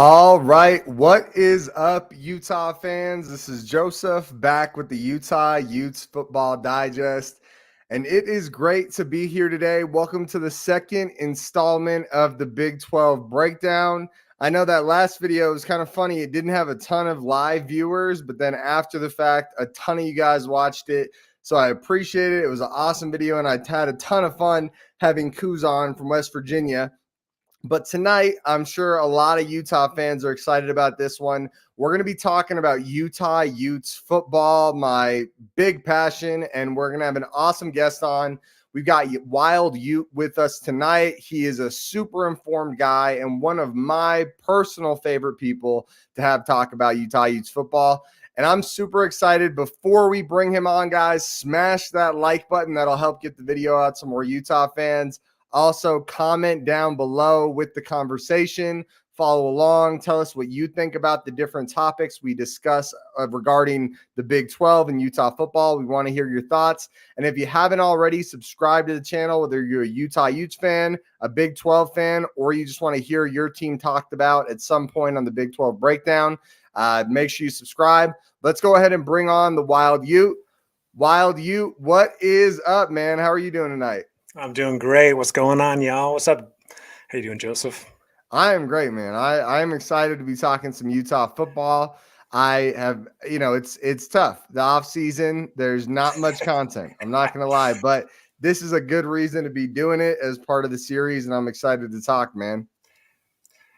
All right, what is up, Utah fans? This is Joseph back with the Utah Utes Football Digest, and it is great to be here today. Welcome to the second installment of the Big 12 breakdown. I know that last video was kind of funny. It didn't have a ton of live viewers, but then after the fact, a ton of you guys watched it. So I appreciate it. It was an awesome video, and I had a ton of fun having Kuz on from West Virginia. But tonight, I'm sure a lot of Utah fans are excited about this one. We're going to be talking about Utah Utes football, my big passion, and we're going to have an awesome guest on. We've got Wild Ute with us tonight. He is a super informed guy and one of my personal favorite people to have talk about Utah Utes football. And I'm super excited. Before we bring him on, guys, smash that like button. That'll help get the video out to more Utah fans. Also, comment down below with the conversation. Follow along. Tell us what you think about the different topics we discuss regarding the Big 12 and Utah football. We want to hear your thoughts. And if you haven't already, subscribe to the channel, whether you're a Utah Utes fan, a Big 12 fan, or you just want to hear your team talked about at some point on the Big 12 breakdown. Make sure you subscribe. Let's go ahead and bring on the Wild Ute. Wild Ute, what is up, man? How are you doing tonight? I'm doing great. What's going on, y'all? What's up? How you doing, Joseph? I am great, man. I am excited to be talking some Utah football. I have, it's tough. The off season, there's not much content. I'm not going to lie, but this is a good reason to be doing it as part of the series, and I'm excited to talk, man.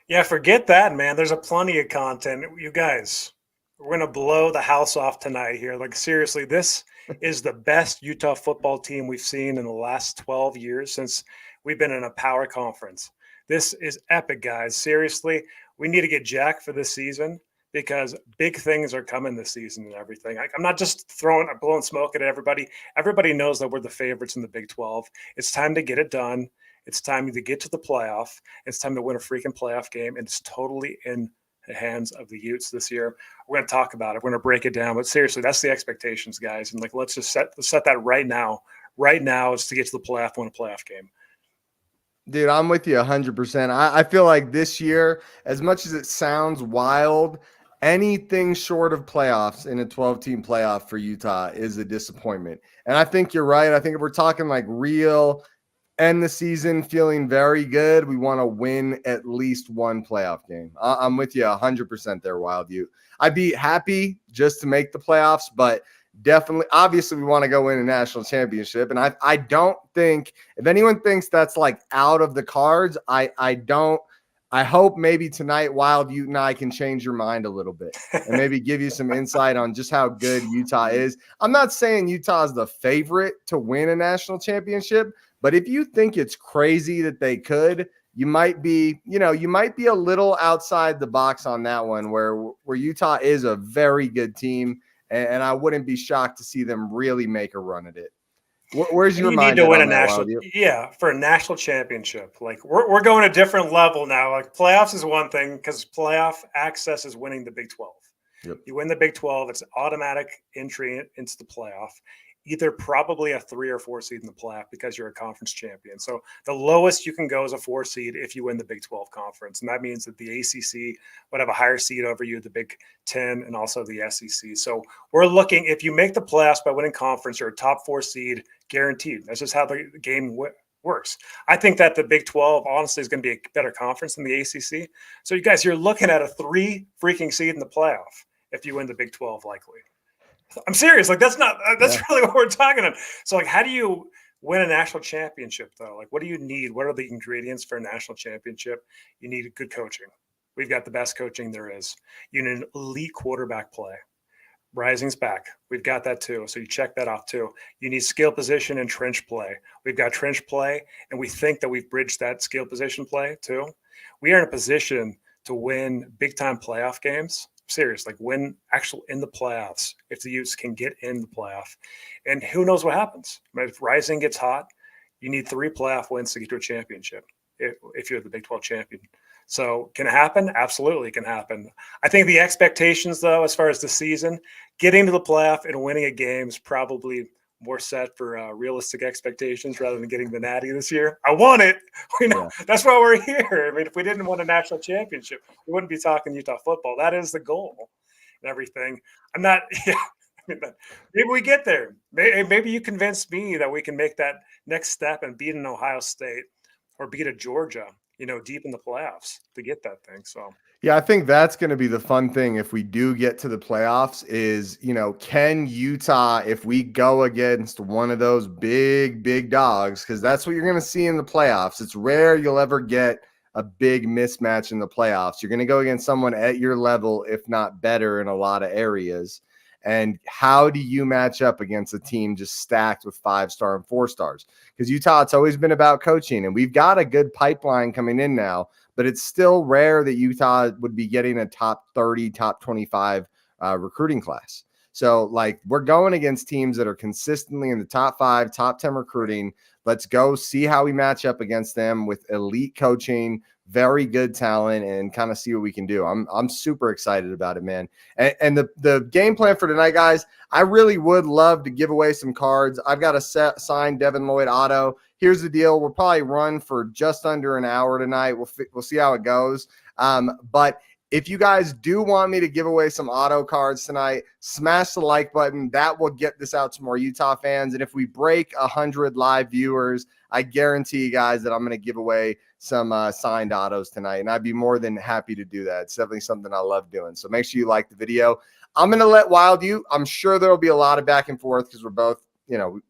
Yeah, forget that, man. There's a plenty of content. You guys, we're going to blow the house off tonight here. Like, seriously, this is the best Utah football team we've seen in the last 12 years since we've been in a power conference. This is epic, guys. Seriously, we need to get jacked for this season because big things are coming this season and everything. I'm not just blowing smoke at everybody. Everybody knows that we're the favorites in the Big 12. It's time to get it done. It's time to get to the playoff. It's time to win a freaking playoff game, and it's totally in the hands of the Utes this year. We're going to talk about it. We're going to break it down. But seriously, that's the expectations, guys. And let's just set that right now. Right now is to get to the playoff, win a playoff game. Dude, I'm with you 100%. I feel like this year, as much as it sounds wild, anything short of playoffs in a 12-team playoff for Utah is a disappointment. And I think you're right. I think if we're talking like real end the season feeling very good, we want to win at least one playoff game. I'm with you 100% there, Wild Ute. I'd be happy just to make the playoffs, but definitely, obviously, we want to go win a national championship. And I don't think, if anyone thinks that's like out of the cards, I hope maybe tonight, Wild Ute and I can change your mind a little bit and maybe give you some insight on just how good Utah is. I'm not saying Utah is the favorite to win a national championship, but if you think it's crazy that they could, you might be a little outside the box on that one where Utah is a very good team. And I wouldn't be shocked to see them really make a run at it. Where's your mind? You need to win a national, for a national championship. Like we're going a different level now. Like playoffs is one thing because playoff access is winning the Big 12. Yep. You win the Big 12, it's automatic entry into the playoff. Either probably a 3 or 4 seed in the playoff because you're a conference champion. So the lowest you can go is a 4 seed if you win the Big 12 conference. And that means that the ACC would have a higher seed over you, the Big 10, and also the SEC. So we're looking, if you make the playoffs by winning conference, you're a top 4 seed guaranteed. That's just how the game works. I think that the Big 12, honestly, is going to be a better conference than the ACC. So you guys, you're looking at a 3 freaking seed in the playoff if you win the Big 12 likely. I'm serious. Like that's really what we're talking about. So like, how do you win a national championship though? Like, what do you need? What are the ingredients for a national championship? You need good coaching. We've got the best coaching there is. You need an elite quarterback play. Rising's back. We've got that too. So you check that off too. You need skill position and trench play. We've got trench play, and we think that we've bridged that skill position play too. We are in a position to win big time playoff games. Serious, like win actual in the playoffs if the Utes can get in the playoff. And who knows what happens. If Rising gets hot, you need 3 playoff wins to get to a championship if you're the Big 12 champion. So can it happen? Absolutely it can happen. I think the expectations, though, as far as the season, getting to the playoff and winning a game is probably more set for realistic expectations rather than getting the natty this year. I want it. We know that's why we're here. I mean, if we didn't win a national championship, we wouldn't be talking Utah football. That is the goal and everything. I'm not. Yeah, I mean, maybe we get there. Maybe you convince me that we can make that next step and beat an Ohio State or beat a Georgia, deep in the playoffs to get that thing. So. Yeah, I think that's going to be the fun thing if we do get to the playoffs is, can Utah, if we go against one of those big dogs, because that's what you're going to see in the playoffs. It's rare you'll ever get a big mismatch in the playoffs. You're going to go against someone at your level, if not better in a lot of areas. And how do you match up against a team just stacked with 5-star and 4-stars? Because Utah, it's always been about coaching, and we've got a good pipeline coming in now. But it's still rare that Utah would be getting a top 30, top 25 recruiting class. So, we're going against teams that are consistently in the top 5, top 10 recruiting. Let's go see how we match up against them with elite coaching, very good talent, and kind of see what we can do. I'm super excited about it, man. And the game plan for tonight, guys, I really would love to give away some cards. I've got a signed Devin Lloyd auto. Here's the deal. We'll probably run for just under an hour tonight. We'll see how it goes. But if you guys do want me to give away some auto cards tonight, smash the like button. That will get this out to more Utah fans. And if we break 100 live viewers, I guarantee you guys that I'm going to give away some signed autos tonight. And I'd be more than happy to do that. It's definitely something I love doing. So make sure you like the video. I'm going to let Wild you. I'm sure there'll be a lot of back and forth because we're both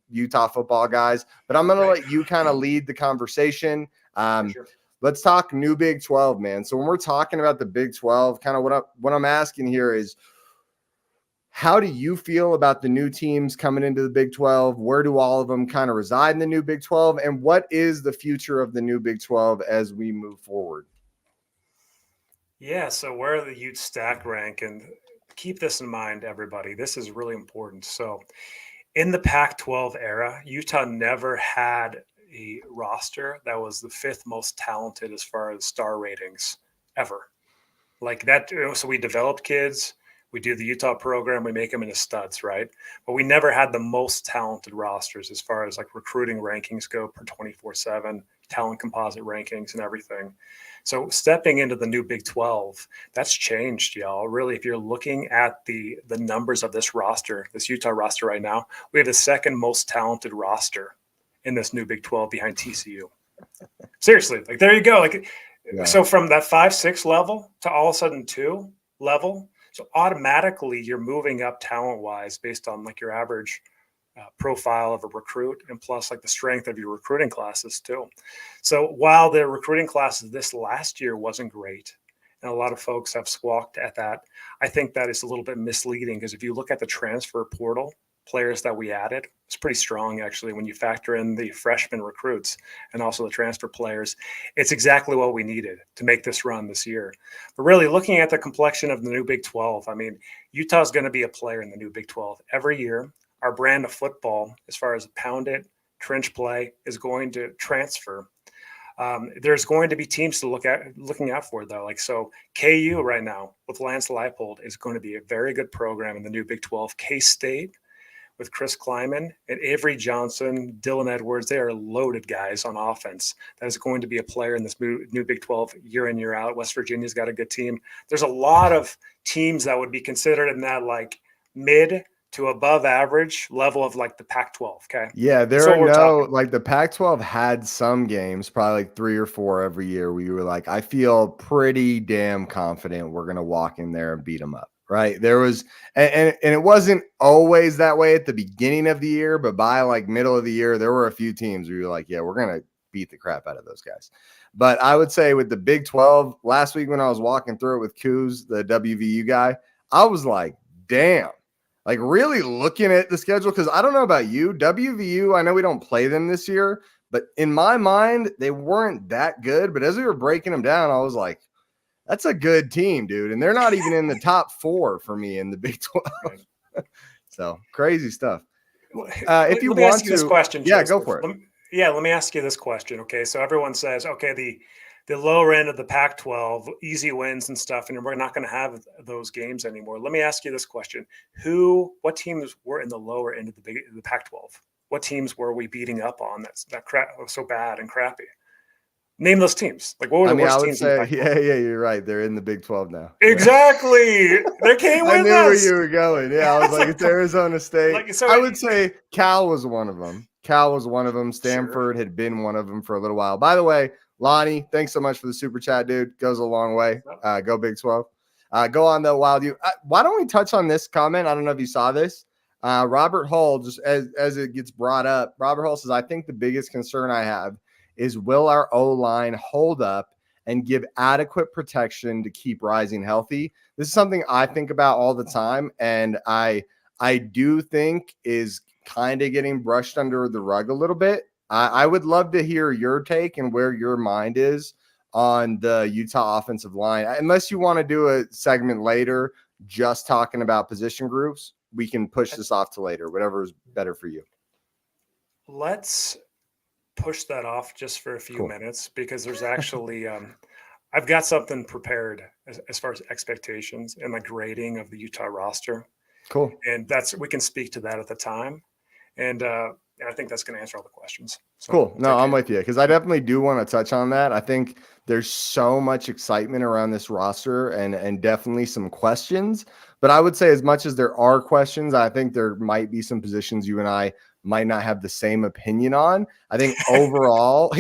Utah football guys, but I'm going to let you kind of lead the conversation. Sure. Let's talk new Big 12, man. So when we're talking about the Big 12, kind of what I'm asking here is, how do you feel about the new teams coming into the Big 12? Where do all of them kind of reside in the new Big 12? And what is the future of the new Big 12 as we move forward? Yeah, so where the Utes stack rank, and keep this in mind, everybody. This is really important. So in the Pac-12 era, Utah never had a roster that was the 5th most talented as far as star ratings ever. Like that, so we developed kids, we do the Utah program, we make them into studs, right? But we never had the most talented rosters as far as recruiting rankings go per 24/7, talent composite rankings and everything. So stepping into the new Big 12, that's changed, y'all. Really, if you're looking at the numbers of this roster, this Utah roster right now, we have the 2nd most talented roster in this new Big 12 behind TCU. Seriously, there you go. So from that 5-6 level to all of a sudden 2 level, so automatically you're moving up talent-wise based on your average profile of a recruit, and plus the strength of your recruiting classes too. So while the recruiting classes this last year wasn't great, and a lot of folks have squawked at that, I think that is a little bit misleading, because if you look at the transfer portal players that we added, it's pretty strong actually when you factor in the freshman recruits and also the transfer players. It's exactly what we needed to make this run this year. But really looking at the complexion of the new Big 12, I mean, Utah's going to be a player in the new Big 12 every year. Our brand of football, as far as pound it, trench play, is going to transfer. There's going to be teams to looking out for, though. So KU right now with Lance Leipold is going to be a very good program in the new Big 12. K-State with Chris Kleiman and Avery Johnson, Dylan Edwards, they are loaded guys on offense. That is going to be a player in this new Big 12 year in, year out. West Virginia's got a good team. There's a lot of teams that would be considered in that mid to above average level of the Pac-12. Okay. Yeah, there are the Pac-12 had some games, probably 3 or 4 every year, where you were I feel pretty damn confident we're going to walk in there and beat them up. Right. There was, and it wasn't always that way at the beginning of the year, but by middle of the year, there were a few teams where you're yeah, we're going to beat the crap out of those guys. But I would say with the Big 12 last week, when I was walking through it with Coos, the WVU guy, I was damn, really looking at the schedule. Cause I don't know about you, WVU, I know we don't play them this year, but in my mind, they weren't that good. But as we were breaking them down, I was that's a good team, dude. And they're not even in the top 4 for me in the Big 12. Right. So crazy stuff. If you want to, this question, yeah, Joseph. go for it. Let me ask you this question. Okay. So everyone says, okay, the lower end of the Pac-12, easy wins and stuff, and we're not going to have those games anymore. Let me ask you this question: what teams were in the lower end of the Pac-12? What teams were we beating up on that was so bad and crappy? Name those teams. Like, what were the worst I would teams in the say, Pac-12? yeah, you're right. They're in the Big 12 now. Exactly. They came I with knew where us. you were going. Yeah, I was like, it's Arizona State. Like, so I would say Cal was one of them. Sure. Stanford had been one of them for a little while. By the way, Lonnie, thanks so much for the super chat, dude. Goes a long way. Go Big 12. Go on, though, Wild U. Why don't we touch on this comment? I don't know if you saw this. Robert Hull, just as it gets brought up, Robert Hull says, I think the biggest concern I have is, will our O-line hold up and give adequate protection to keep Rising healthy? This is something I think about all the time, and I do think is kind of getting brushed under the rug a little bit. I would love to hear your take and where your mind is on the Utah offensive line. Unless you want to do a segment later just talking about position groups, we can push this off to later, whatever is better for you. Let's push that off just for a few minutes, because there's actually I've got something prepared as far as expectations and the grading of the Utah roster. Cool. And we can speak to that at the time. And I think that's going to answer all the questions. So cool. No, I'm with you, because I definitely do want to touch on that. I think there's so much excitement around this roster and definitely some questions. But I would say, as much as there are questions, I think there might be some positions you and I might not have the same opinion on. I think overall,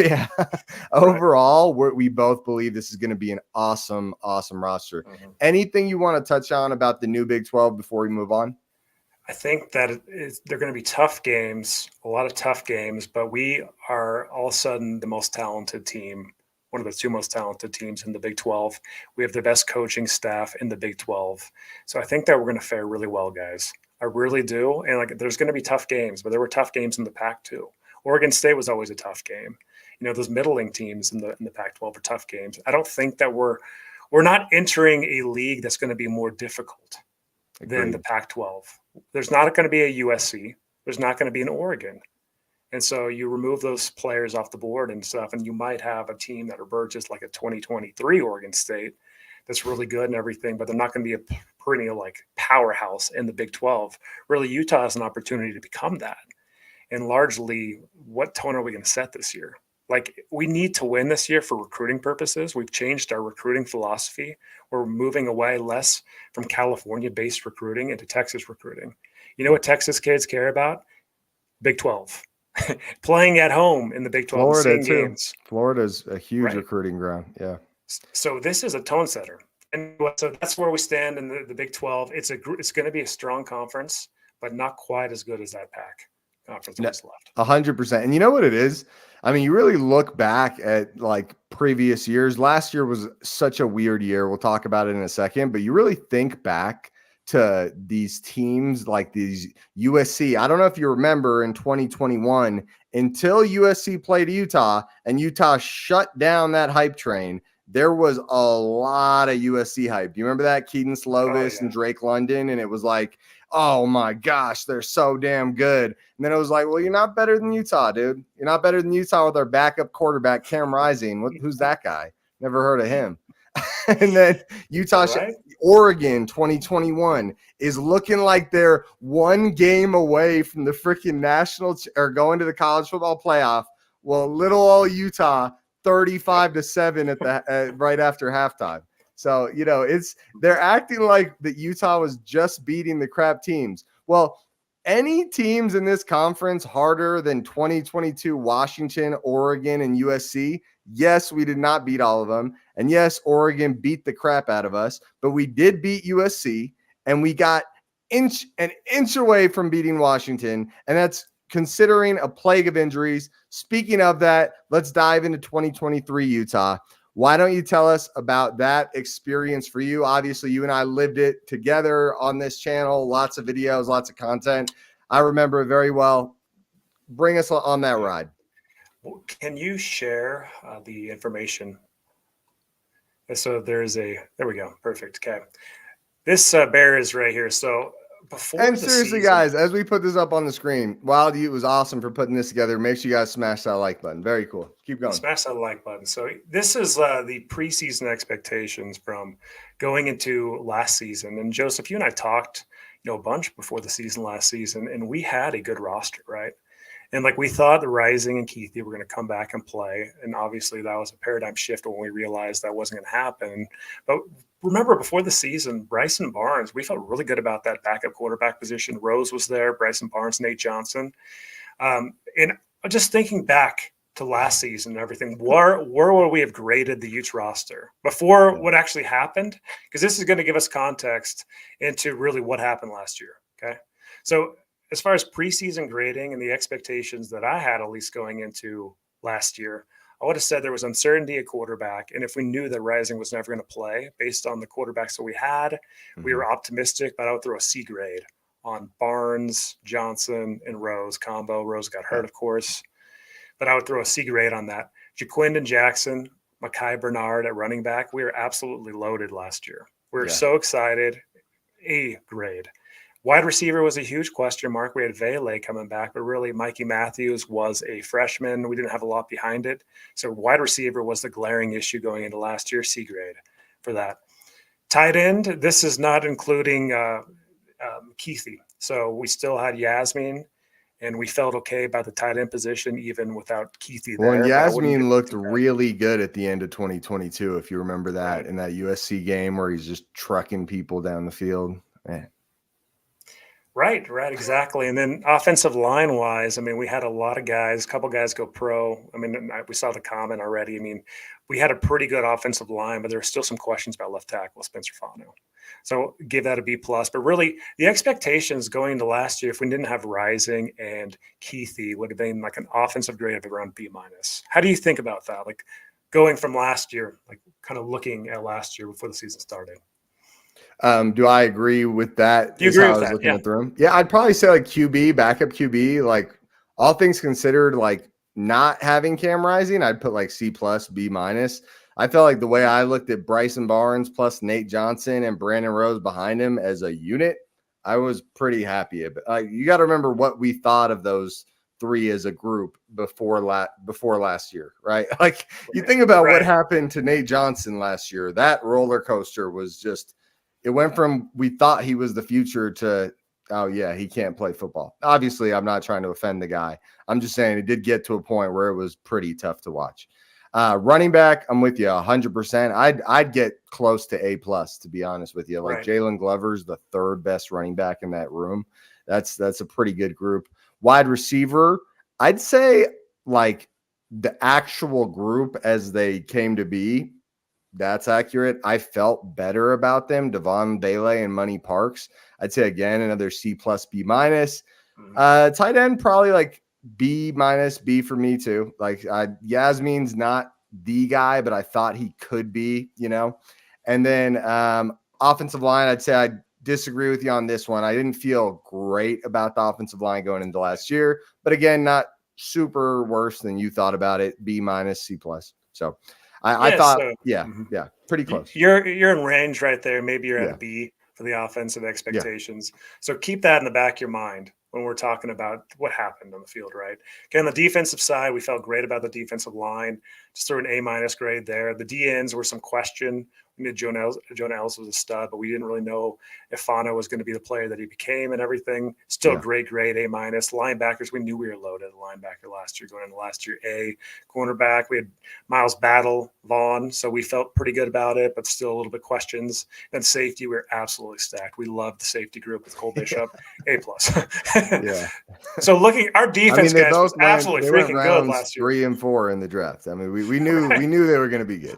overall, we both believe this is going to be an awesome roster. Mm-hmm. Anything you want to touch on about the new Big 12 before we move on? I think that they're going to be tough games, a lot of tough games, but we are all of a sudden the most talented team, one of the two most talented teams in the Big 12. We have the best coaching staff in the Big 12. So I think that we're going to fare really well, guys. I really do. And there's going to be tough games, but there were tough games in the Pac too. Oregon State was always a tough game. Those middling teams in the Pac-12 are tough games. I don't think that we're not entering a league that's going to be more difficult than the Pac-12. There's not going to be a USC. There's not going to be an Oregon. And so you remove those players off the board and stuff, and you might have a team that emerges like a 2023 Oregon State that's really good and everything, but they're not going to be a perennial powerhouse in the Big 12. Really, Utah has an opportunity to become that. And largely, what tone are we going to set this year? We need to win this year for recruiting purposes. We've changed our recruiting philosophy. We're moving away less from California-based recruiting into Texas recruiting. You know what Texas kids care about? Big 12. Playing at home in the Big 12. Florida, too. Games. Florida's a huge recruiting ground. Yeah. So this is a tone setter. And so that's where we stand in the Big 12. It's going to be a strong conference, but not quite as good as that Pac conference that's left. 100%. And you know what it is? I mean, you really look back at previous years. Last year was such a weird year. We'll talk about it in a second, but you really think back to these teams like these USC. I don't know if you remember in 2021, until USC played Utah and Utah shut down that hype train, there was a lot of USC hype. Do you remember that? Keaton Slovis and Drake London. And it was like, oh my gosh, they're so damn good. And then it was like, well, you're not better than Utah, dude. You're not better than Utah with our backup quarterback, Cam Rising. Who's that guy? Never heard of him. And then Utah, Oregon 2021 is looking like they're one game away from the freaking national or going to the college football playoff. Well, little old Utah, 35-7 at the right after halftime. So, they're acting like that Utah was just beating the crap teams. Well, any teams in this conference harder than 2022 Washington, Oregon, and USC? Yes, we did not beat all of them. And yes, Oregon beat the crap out of us, but we did beat USC, and we got an inch away from beating Washington. And that's considering a plague of injuries. Speaking of that, let's dive into 2023 Utah. Why don't you tell us about that experience for you? Obviously, you and I lived it together on this channel, lots of videos, lots of content. I remember it very well. Bring us on that ride. Can you share the information? So there we go. Perfect. Okay. This bear is right here. So before And the seriously, season. guys, as we put this up on the screen, Wild Ute was awesome for putting this together. Make sure you guys smash that like button. Very cool. Keep going. Smash that like button. So this is the preseason expectations from going into last season. And Joseph, you and I talked, a bunch before the season last season, and we had a good roster, right? And like we thought the Rising and Keithy were going to come back and play. And obviously that was a paradigm shift when we realized that wasn't going to happen. But remember, before the season, Bryson Barnes, we felt really good about that backup quarterback position. Rose was there, Bryson Barnes, Nate Johnson. And just thinking back to last season and everything, where would we have graded the Utes roster before what actually happened? Because this is going to give us context into really what happened last year. Okay. So as far as preseason grading and the expectations that I had, at least going into last year, I would have said there was uncertainty at quarterback. And if we knew that Rising was never going to play based on the quarterbacks that we had, we were optimistic, but I would throw a C grade on Barnes, Johnson, and Rose combo. Rose got hurt, of course, but I would throw a C grade on that. Jaquin and Jackson, Mekhi Bernard at running back, we were absolutely loaded last year. We were so excited. A grade. Wide receiver was a huge question mark. We had Vele coming back, but really Mikey Matthews was a freshman. We didn't have a lot behind it. So wide receiver was the glaring issue going into last year, C grade for that. Tight end, this is not including Keithy. So we still had Yasmin, and we felt okay about the tight end position even without Keithy there. Well, and Yasmin looked really good at the end of 2022, if you remember that, in that USC game where he's just trucking people down the field. Man. Right, exactly. And then offensive line wise, I mean, we had a lot of guys, a couple guys go pro. I mean, we saw the comment already. I mean, we had a pretty good offensive line, but there were still some questions about left tackle Spencer Fano. So give that a B plus. But really, the expectations going into last year, if we didn't have Rising and Keithy, would have been like an offensive grade of around B minus. How do you think about that? Like going from last year, like kind of looking at last year before the season started. Do I agree with that? Do you agree with I was that? looking at the room. Yeah, I'd probably say like QB, backup QB, like all things considered, like not having Cam Rising, I'd put like C plus, B minus. I felt like the way I looked at Bryson Barnes plus Nate Johnson and Brandon Rose behind him as a unit, I was pretty happy. But you got to remember what we thought of those three as a group before last year, right? Like you think about what happened to Nate Johnson last year. That roller coaster was just. It went from we thought he was the future to, oh, yeah, he can't play football. Obviously, I'm not trying to offend the guy. I'm just saying it did get to a point where it was pretty tough to watch. Running back, I'm with you 100%. I'd get close to A plus, to be honest with you. Like Jalen Glover's the third best running back in that room. That's a pretty good group. Wide receiver, I'd say like the actual group as they came to be. That's accurate. I felt better about them. Devon Bailey and Money Parks. I'd say again, another C plus, B minus. Tight end, probably like B minus, B for me too. Like Yasmin's not the guy, but I thought he could be, And then offensive line, I'd say I disagree with you on this one. I didn't feel great about the offensive line going into last year, but again, not super worse than you thought about it. B minus, C plus. So I thought, pretty close. You're in range right there. Maybe you're at a B for the offensive expectations. So keep that in the back of your mind when we're talking about what happened on the field, right? Okay, on the defensive side, we felt great about the defensive line. Just threw an A minus grade there. The DNs were some question. We knew Jonah Ellis was a stud, but we didn't really know if Fano was going to be the player that he became and everything. Still great grade, A minus. Linebackers, we knew we were loaded at linebacker last year, going into last year. A cornerback, we had Miles Battle, Vaughn, so we felt pretty good about it, but still a little bit questions. Then safety, we were absolutely stacked. We loved the safety group with Cole Bishop, A plus. So looking, our defense guys was absolutely freaking good last year. 3 and 4 in the draft. I mean, we knew they were going to be good.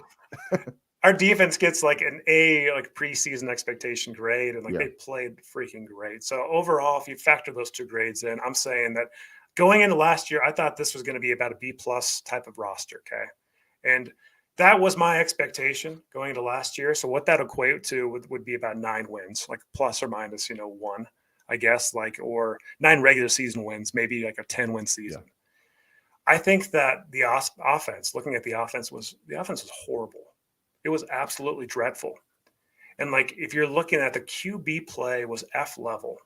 Our defense gets like an A, like preseason expectation grade, and they played freaking great. So overall, if you factor those two grades in, I'm saying that going into last year, I thought this was going to be about a B plus type of roster. Okay. And that was my expectation going into last year. So what that equate to would be about 9 wins, like plus or minus, 1, I guess, or 9 regular season wins, maybe like a 10-win season. I think that the offense, looking at the offense was horrible. It was absolutely dreadful. And if you're looking at the QB play was F level.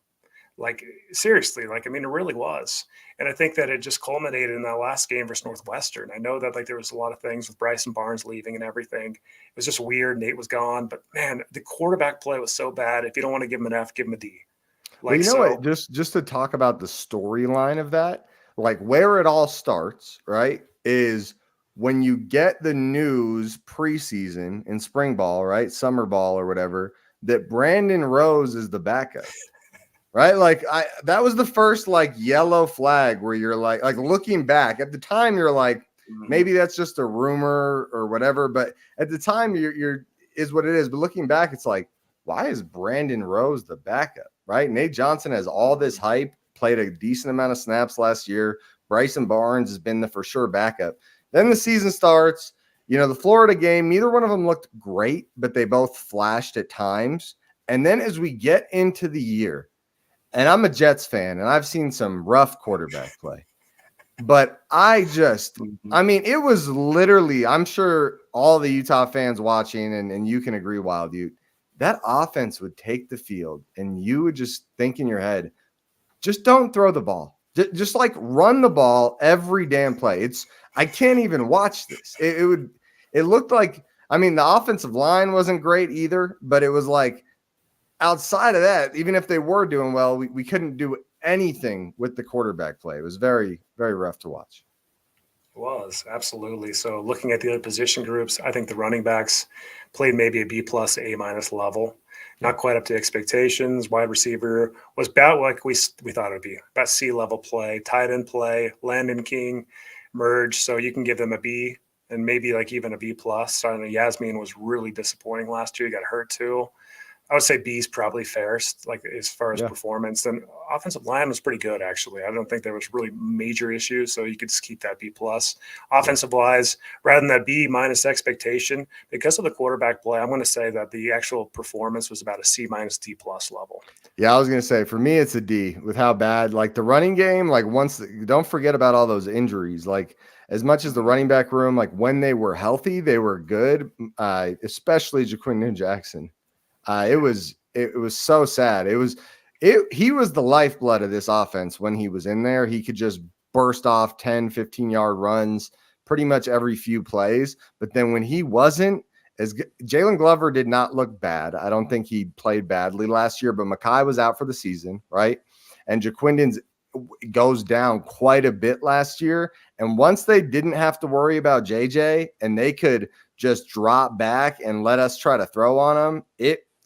Like seriously, like I mean, it really was. And I think that it just culminated in that last game versus Northwestern. I know that like there was a lot of things with Bryson Barnes leaving and everything. It was just weird. Nate was gone, but man, the quarterback play was so bad. If you don't want to give him an F, give him a D. Well, Like you know what? so. Just to talk about the storyline of that, like where it all starts, right? Is when you get the news preseason in spring ball, right? Summer ball or whatever, that Brandon Rose is the backup. Right? Like that was the first like yellow flag where you're like looking back at the time, you're like, Mhm. maybe that's just a rumor or whatever. But at the time, you're is what it is. But looking back, it's like, why is Brandon Rose the backup? Right? Nate Johnson has all this hype, played a decent amount of snaps last year. Bryson Barnes has been the for sure backup. Then the season starts. You know, the Florida game, neither one of them looked great, but they both flashed at times. And then as we get into the year, and I'm a Jets fan, and I've seen some rough quarterback play. But Mhm. I mean, it was literally, I'm sure all the Utah fans watching, and you can agree, Wild Ute, that offense would take the field, and you would just think in your head, just don't throw the ball. Just like run the ball every damn play. I can't even watch this. It looked like, I mean, the offensive line wasn't great either, but it was like, outside of that, even if they were doing well, we couldn't do anything with the quarterback play. It was very, very rough to watch. It was absolutely. So looking at the other position groups, I think the running backs played maybe a B plus, A minus level, Yeah. not quite up to expectations. Wide receiver was about like we thought it would be, about C level play. Tight end play, Landon King, Merge. So you can give them a B and maybe like even a B plus. I know Yasmin was really disappointing last year. He got hurt too. I would say B is probably fairest, like as far as Yeah. performance. Then offensive line was pretty good, actually. I don't think there was really major issues, so you could just keep that B plus. Yeah. Offensive wise, rather than that B minus expectation, because of the quarterback play, I'm going to say that the actual performance was about a C minus D plus level. Yeah, I was gonna say for me it's a D with how bad like the running game. Like don't forget about all those injuries. Like as much as the Mhm. running back room, like when they were healthy, they were good. Especially Jaquindon Jackson. It was so sad. He was the lifeblood of this offense when he was in there. He could just burst off 10, 15-yard runs pretty much every few plays. But then when he wasn't, Jalen Glover did not look bad. I don't think he played badly last year, but Makai was out for the season, right? And Jaquindon's goes down quite a bit last year. And once they didn't have to worry about JJ and they could just drop back and let us try to throw on them,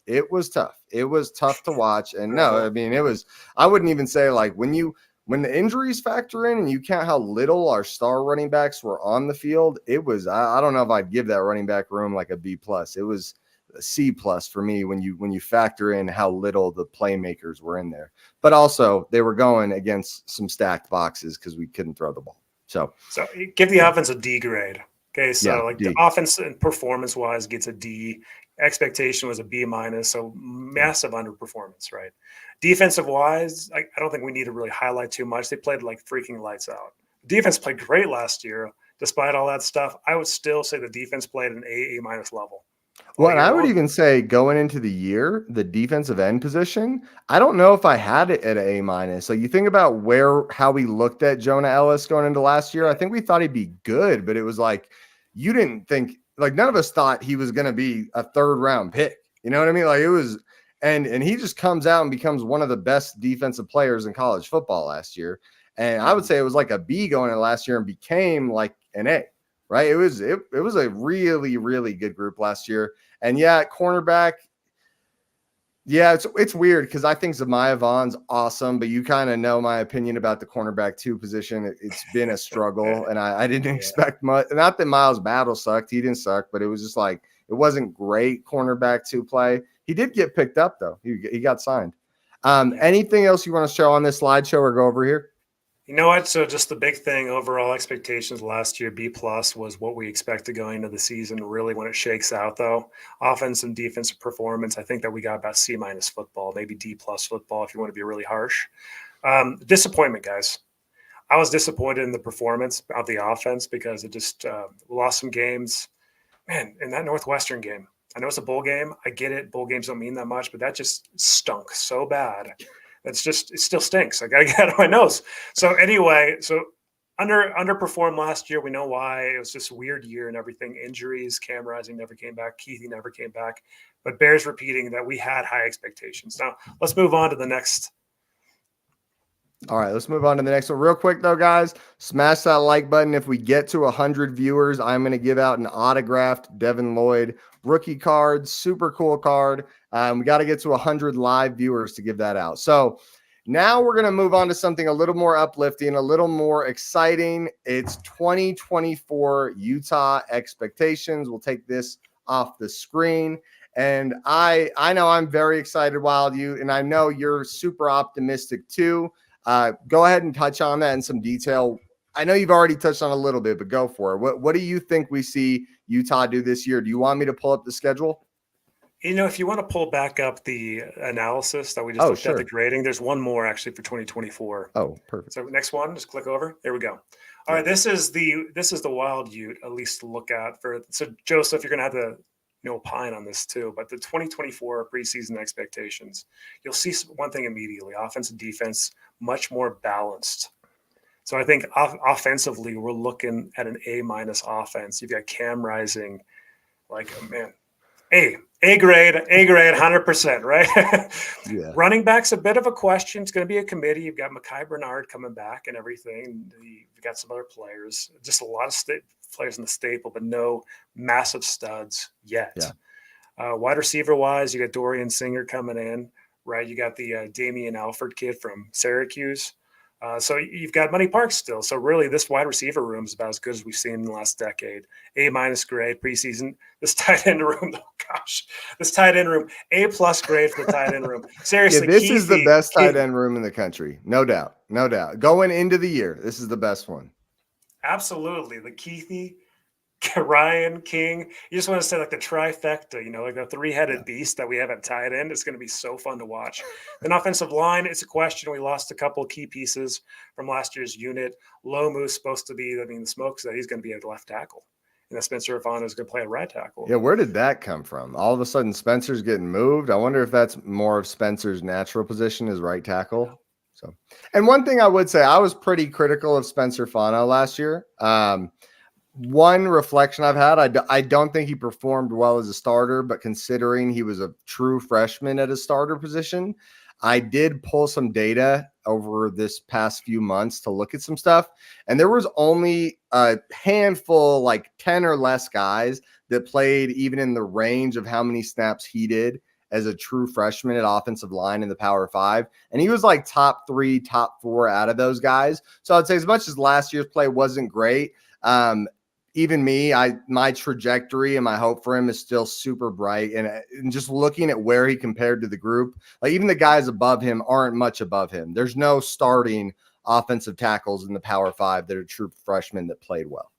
it was tough. It was tough to watch. And no, Uh-huh. I mean, I wouldn't even say like when the injuries factor in and you count how little our star running backs were on the field, I don't know if I'd give that running back room like a B plus. It was a C plus for me when you factor in how little the playmakers were in there. But also they were going against some stacked boxes because we couldn't throw the ball. So So give the yeah, offense a D grade. Okay, yeah, so like the D. offense and performance wise gets a D. Expectation was a B minus, so Yeah. massive underperformance, right? Defensive wise, I don't think we need to really highlight too much. They played like freaking lights out. Defense played great last year, despite all that stuff. I would still say the defense played an A minus level all Well, and year I would long. even say going into the year, the defensive end position, I don't know if I had it at A minus. So you think about how we looked at Jonah Ellis going into last year. I think we thought he'd be good, but it was like you didn't think like none of us thought he was going to be a third round pick. You know what I mean? Like it was, and he just comes out and becomes one of the best defensive players in college football last year. And I would Mhm. say it was like a B going into last year and became like an A. Right? It was a really really good group last year. And yeah, cornerback, yeah, it's weird because I think Zamaya Vaughn's awesome, but you kind of know my opinion about the cornerback two position. It's been a struggle, and I didn't Yeah. expect much. Not that Miles Battle sucked; he didn't suck, but it was just like it wasn't great cornerback two play. He did get picked up though; he got signed. Yeah. Anything else you want to show on this slideshow or go over here? You know what? So just the big thing, overall expectations last year, B plus was what we expected going into the season. Really, when it shakes out, though, offense and defensive performance, I think that we got about C minus football, maybe D plus football if you want to be really harsh. Disappointment, guys. I was disappointed in the performance of the offense because it just lost some games. Man, in that Northwestern game, I know it's a bowl game. I get it. Bowl games don't mean that much, but that just stunk so bad It still stinks. I got to get out of my nose. So anyway, underperformed last year. We know why. It was just a weird year and everything. Injuries, Cam Rising never came back. Keithy never came back. But bears repeating that we had high expectations. Now, let's move on to the next. All right, let's move on to the next one. Real quick, though, guys, smash that like button. If we get to 100 viewers, I'm going to give out an autographed Devin Lloyd rookie card. Super cool card. We got to get to 100 live viewers to give that out. So now we're going to move on to something a little more uplifting, a little more exciting. It's 2024 Utah expectations. We'll take this off the screen. And I know I'm very excited, Wild Ute, and I know you're super optimistic too. Go ahead and touch on that in some detail. I know you've already touched on a little bit, but go for it. What do you think we see Utah do this year? Do you want me to pull up the schedule? If you want to pull back up the analysis that we just looked at, the grading, there's one more actually for 2024. Oh, perfect. So next one, just click over. There we go. All right, this is the Wild Ute, at least to look at for. So Joseph, you're going to have to opine on this too, but the 2024 preseason expectations, you'll see one thing immediately: offense and defense, much more balanced. So I think offensively, we're looking at an A- offense. You've got Cam Rising, like, man, A grade, 100%, right? Yeah. Running back's a bit of a question. It's going to be a committee. You've got Mekhi Bernard coming back and everything. You've got some other players, just a lot of players in the staple, but no massive studs yet. Yeah. Wide receiver wise, you got Dorian Singer coming in, right? You got the Damian Alford kid from Syracuse. So you've got Money Parks still. So really, this wide receiver room is about as good as we've seen in the last decade. A- grade preseason. This tight end room, oh gosh, this tight end room, A+ grade for the tight end room. Seriously, this is the best tight end room in the country, no doubt, no doubt. Going into the year, this is the best one. Absolutely, the Keithy, Ryan King. You just want to say like the trifecta, like the three-headed beast that we have at tight end. It's going to be so fun to watch. Then offensive line, it's a question. We lost a couple of key pieces from last year's unit. Lomu's supposed to be, the smoke said he's going to be at left tackle. And that Spencer Ifano is going to play at right tackle. Yeah, where did that come from? All of a sudden, Spencer's getting moved. I wonder if that's more of Spencer's natural position as right tackle. So, and one thing I would say, I was pretty critical of Spencer Fano last year. One reflection I've had, I don't think he performed well as a starter, but considering he was a true freshman at a starter position, I did pull some data over this past few months to look at some stuff. And there was only a handful, like 10 or less guys that played even in the range of how many snaps he did as a true freshman at offensive line in the Power 5. And he was like top 3, top 4 out of those guys. So I'd say as much as last year's play wasn't great, even me, my trajectory and my hope for him is still super bright. And just looking at where he compared to the group, like even the guys above him aren't much above him. There's no starting offensive tackles in the Power 5 that are true freshmen that played well.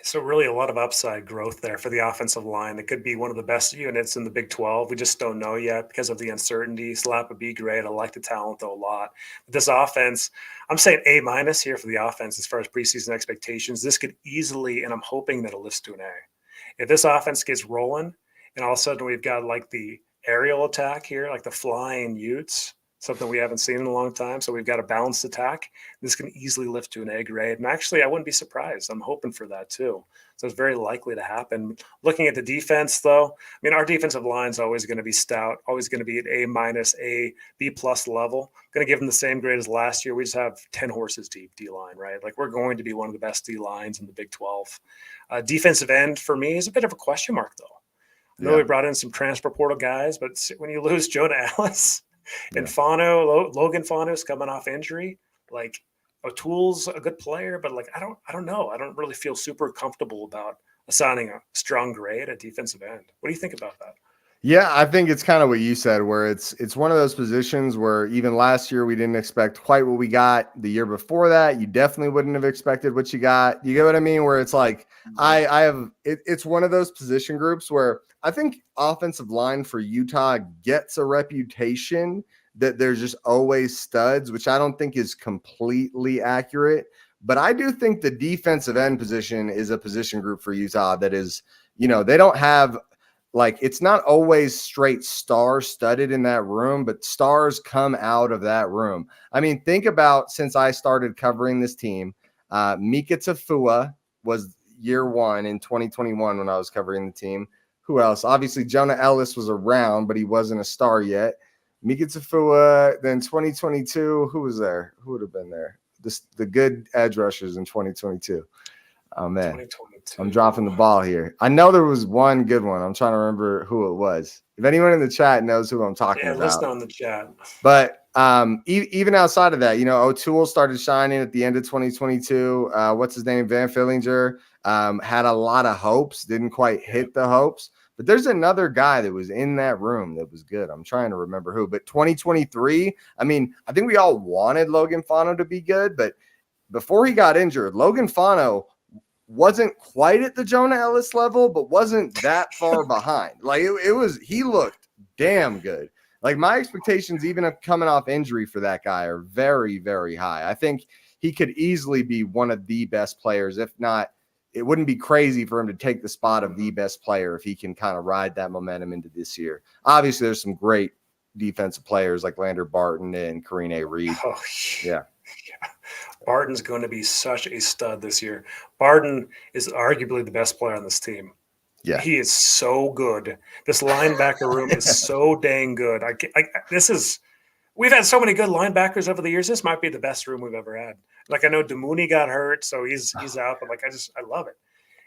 So really a lot of upside growth there for the offensive line. It could be one of the best units in the Big 12. We just don't know yet because of the uncertainty. Slap a B grade. I like the talent though a lot. But this offense, I'm saying A- here for the offense as far as preseason expectations. This could easily, and I'm hoping that it lifts to an A. If this offense gets rolling and all of a sudden we've got like the aerial attack here, like the flying Utes, something we haven't seen in a long time. So we've got a balanced attack. This can easily lift to an A grade. And actually, I wouldn't be surprised. I'm hoping for that too. So it's very likely to happen. Looking at the defense, though, our defensive line is always going to be stout, always going to be at A-, A, B+ level. Going to give them the same grade as last year. We just have 10 horses deep D-line, right? Like we're going to be one of the best D-lines in the Big 12. Defensive end for me is a bit of a question mark, though. I know we brought in some transfer portal guys, but when you lose Jonah Ellis, and Logan Fano's coming off injury. Like O'Toole's a good player, but like I don't know. I don't really feel super comfortable about assigning a strong grade at defensive end. What do you think about that? Yeah, I think it's kind of what you said, where it's one of those positions where even last year we didn't expect quite what we got. The year before that, you definitely wouldn't have expected what you got. You get what I mean? Where it's like it's one of those position groups where I think offensive line for Utah gets a reputation that there's just always studs, which I don't think is completely accurate. But I do think the defensive end position is a position group for Utah that is, they don't have like it's not always straight star studded in that room, but stars come out of that room. I mean, think about since I started covering this team, Mika Tafua was year one in 2021 when I was covering the team. Who else? Obviously, Jonah Ellis was around, but he wasn't a star yet. Mika Tafua, then 2022, who was there? Who would have been there? The good edge rushers in 2022. Oh, man. 2022. I'm dropping the ball here. I know there was one good one. I'm trying to remember who it was. If anyone in the chat knows who I'm talking about. Yeah, listen on the chat. But even outside of that, O'Toole started shining at the end of 2022. What's his name? Van Fillinger had a lot of hopes, didn't quite hit the hopes. But there's another guy that was in that room that was good. I'm trying to remember who. But 2023, I mean, I think we all wanted Logan Fano to be good. But before he got injured, Logan Fano wasn't quite at the Jonah Ellis level, but wasn't that far behind. Like he looked damn good. Like my expectations, even of coming off injury for that guy, are very, very high. I think he could easily be one of the best players. If not, it wouldn't be crazy for him to take the spot of the best player if he can kind of ride that momentum into this year. Obviously, there's some great defensive players like Lander Barton and Karine A. Reed. Oh, yeah. Barton's going to be such a stud this year. Barton is arguably the best player on this team. Yeah, he is so good. This linebacker room is so dang good. We've had so many good linebackers over the years. This might be the best room we've ever had. Like I know Damuni got hurt, so he's out, but I love it.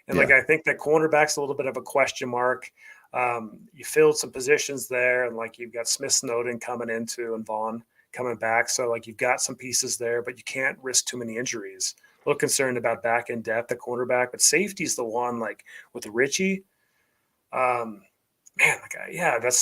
And I think that cornerback's a little bit of a question mark. You filled some positions there, and you've got Smith Snowden coming into and Vaughn coming back. So you've got some pieces there, but you can't risk too many injuries. A little concerned about back end depth at cornerback, but safety's the one with Richie. That's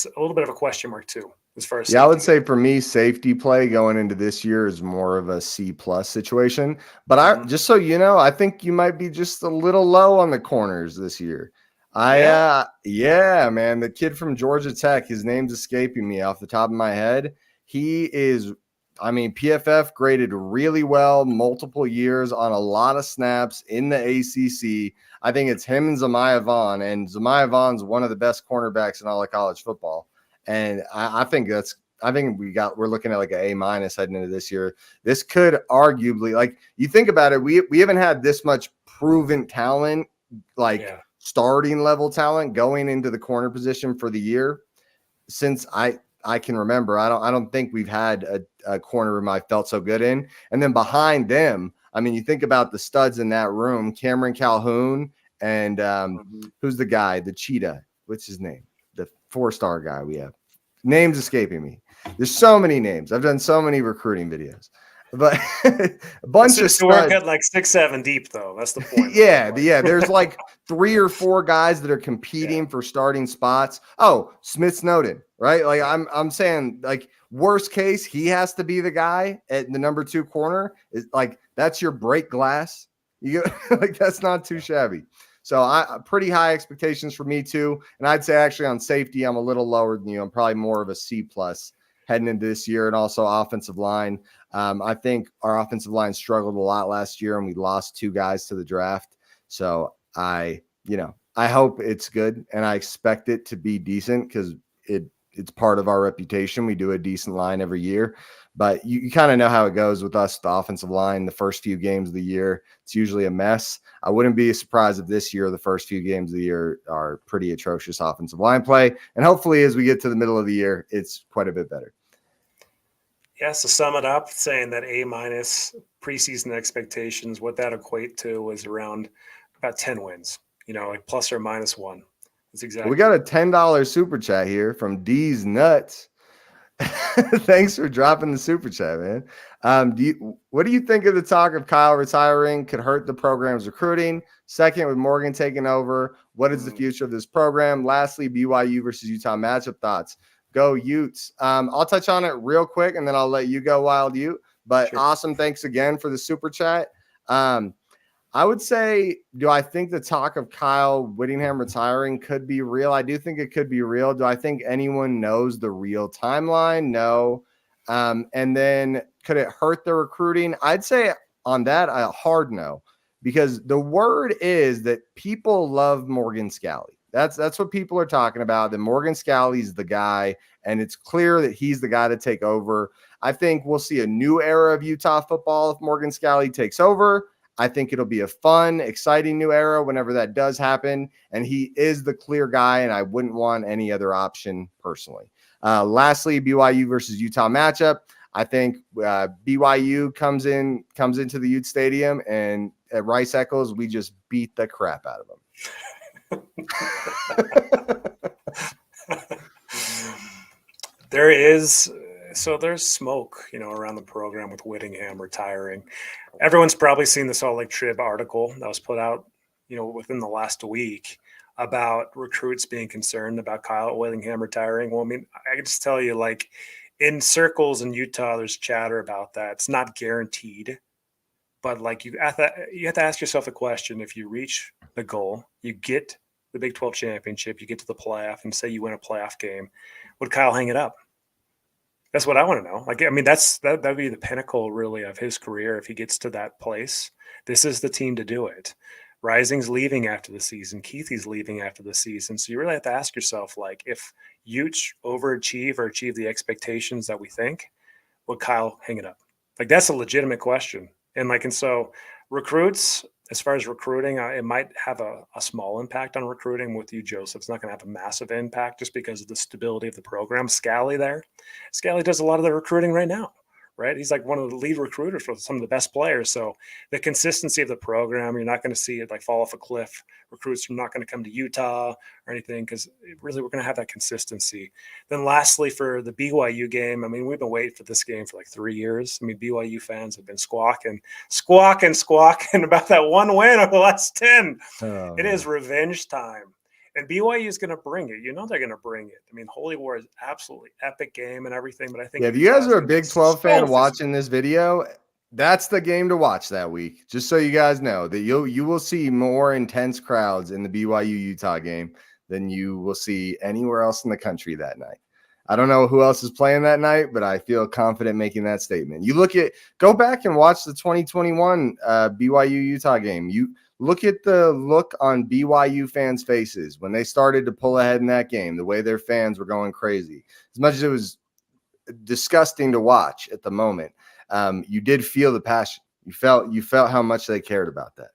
a little bit of a question mark too. As far as I would say for me, safety play going into this year is more of a C+ situation. But I just so you know, I think you might be just a little low on the corners this year. Man, the kid from Georgia Tech, his name's escaping me off the top of my head. He is, PFF graded really well, multiple years on a lot of snaps in the ACC. I think it's him and Zamiah Vaughn, and Zamiah Vaughn's one of the best cornerbacks in all of college football. And I think we're looking at an A- heading into this year. This could arguably, you think about it, we haven't had this much proven talent, starting level talent going into the corner position for the year since I can remember. I don't think we've had a corner room I felt so good in. And then behind them, you think about the studs in that room, Cameron Calhoun and who's the guy, the cheetah, what's his name? The 4-star guy we have. Name's escaping me. There's so many names. I've done so many recruiting videos. But a bunch of studs. We're cut 6-7 deep, though. That's the point. yeah. There's 3 or 4 guys that are competing for starting spots. Oh, Smith Snowden, right? I'm saying, worst case, he has to be the guy at the number 2 corner. Is that's your break glass. You that's not too shabby. So pretty high expectations for me too. And I'd say actually on safety, I'm a little lower than you. I'm probably more of a C+ heading into this year. And also offensive line. I think our offensive line struggled a lot last year and we lost 2 guys to the draft. So I hope it's good and I expect it to be decent because it's part of our reputation. We do a decent line every year, but you kind of know how it goes with us, the offensive line, the first few games of the year, it's usually a mess. I wouldn't be surprised if this year, the first few games of the year are pretty atrocious offensive line play. And hopefully as we get to the middle of the year, it's quite a bit better. Yes, to sum it up, saying that A- preseason expectations, what that equate to is around about 10 wins, plus or minus 1. That's exactly. We got a $10 super chat here from D's Nuts. Thanks for dropping the super chat, man. What do you think of the talk of Kyle retiring could hurt the program's recruiting? Second, with Morgan taking over, what is the future of this program? Lastly, BYU versus Utah matchup thoughts. Go Utes. I'll touch on it real quick and then I'll let you go, Wild Ute. But sure. Awesome. Thanks again for the super chat. I would say, do I think the talk of Kyle Whittingham retiring could be real? I do think it could be real. Do I think anyone knows the real timeline? No. And then could it hurt the recruiting? I'd say on that, a hard no, because the word is that people love Morgan Scalley. That's what people are talking about. That Morgan Scalley's the guy, and it's clear that he's the guy to take over. I think we'll see a new era of Utah football if Morgan Scalley takes over. I think it'll be a fun, exciting new era whenever that does happen. And he is the clear guy, and I wouldn't want any other option personally. Lastly, BYU versus Utah matchup. I think BYU comes into the Utes Stadium, and at Rice Eccles, we just beat the crap out of them. There's smoke, around the program with Whittingham retiring. Everyone's probably seen the Salt Lake Trib article that was put out, within the last week about recruits being concerned about Kyle Whittingham retiring. Well, I mean, I can just tell you, like, in circles in Utah, there's chatter about that. It's not guaranteed, but like you have to ask yourself the question: if you reach the goal, you get the Big 12 championship, you get to the playoff, and say you win a playoff game, would Kyle hang it up? That's what I want to know. Like, I mean, that'd be the pinnacle, really, of his career if he gets to that place. This is the team to do it. Rising's leaving after the season. Keithy's leaving after the season. So you really have to ask yourself, like, if Utes overachieve or achieve the expectations that we think, would Kyle hang it up? Like, that's a legitimate question. And so recruits, as far as recruiting, it might have a small impact on recruiting with you, Joseph. It's not going to have a massive impact just because of the stability of the program. Scalley does a lot of the recruiting right now, right? He's like one of the lead recruiters for some of the best players. So the consistency of the program, you're not going to see it like fall off a cliff. Recruits are not going to come to Utah or anything because really we're going to have that consistency. Then lastly, for the BYU game, I mean, we've been waiting for this game for like 3 years. I mean, BYU fans have been squawking about that one win over the last 10. Oh, it is revenge time. And BYU is going to bring it. They're going to bring it. I mean, Holy War is absolutely epic game and everything. But I think if you guys are a Big 12 fan watching this video, that's the game to watch that week. Just so you guys know that you will see more intense crowds in the BYU Utah game than you will see anywhere else in the country that night. I don't know who else is playing that night, but I feel confident making that statement. Go back and watch the 2021 BYU Utah game. You look at the look on BYU fans' faces when they started to pull ahead in that game, the way their fans were going crazy. As much as it was disgusting to watch at the moment, you did feel the passion. You felt how much they cared about that.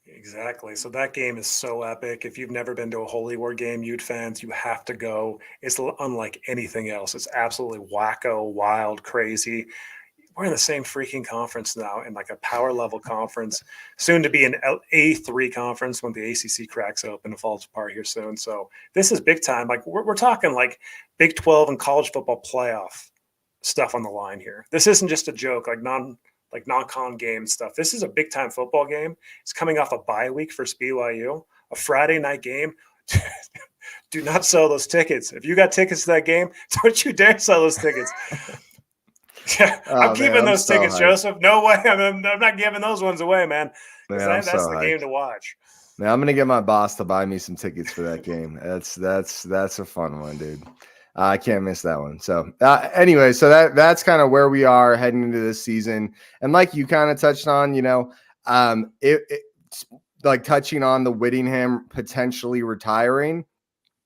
Exactly. So that game is so epic. If you've never been to a Holy War game, Ute fans, you have to go. It's unlike anything else. It's absolutely wacko, wild, crazy. We're in the same freaking conference now, in like a power level conference, soon to be an A3 conference when the ACC cracks open and falls apart here soon. So this is big time. Like we're talking like Big 12 and college football playoff stuff on the line here. This isn't just a joke, like non-con game stuff. This is a big time football game. It's coming off a bye week for BYU, a Friday night game. Do not sell those tickets. If you got tickets to that game, don't you dare sell those tickets. Yeah, I'm keeping those tickets, Joseph. No way. I'm not giving those ones away, man. That's the game to watch. Man, I'm gonna get my boss to buy me some tickets for that game. That's a fun one, dude. I can't miss that one. So anyway, so that's kind of where we are heading into this season. And like you kind of touched on, it's like touching on the Whittingham potentially retiring.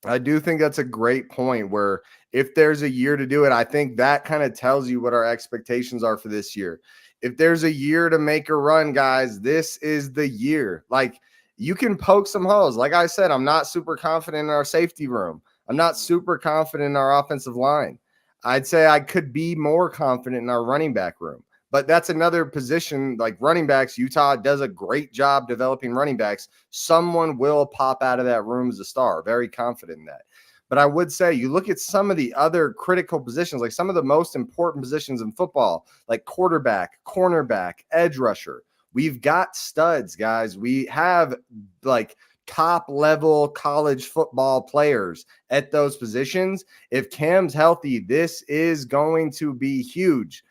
I do think that's a great point where if there's a year to do it, I think that kind of tells you what our expectations are for this year. If there's a year to make a run, guys, this is the year. Like, you can poke some holes. Like I said, I'm not super confident in our safety room. I'm not super confident in our offensive line. I'd say I could be more confident in our running back room. But that's another position, like running backs. Utah does a great job developing running backs. Someone will pop out of that room as a star. Very confident in that. But I would say you look at some of the other critical positions, like some of the most important positions in football, like quarterback, cornerback, edge rusher. We've got studs, guys. We have like top level college football players at those positions. If Cam's healthy, this is going to be huge.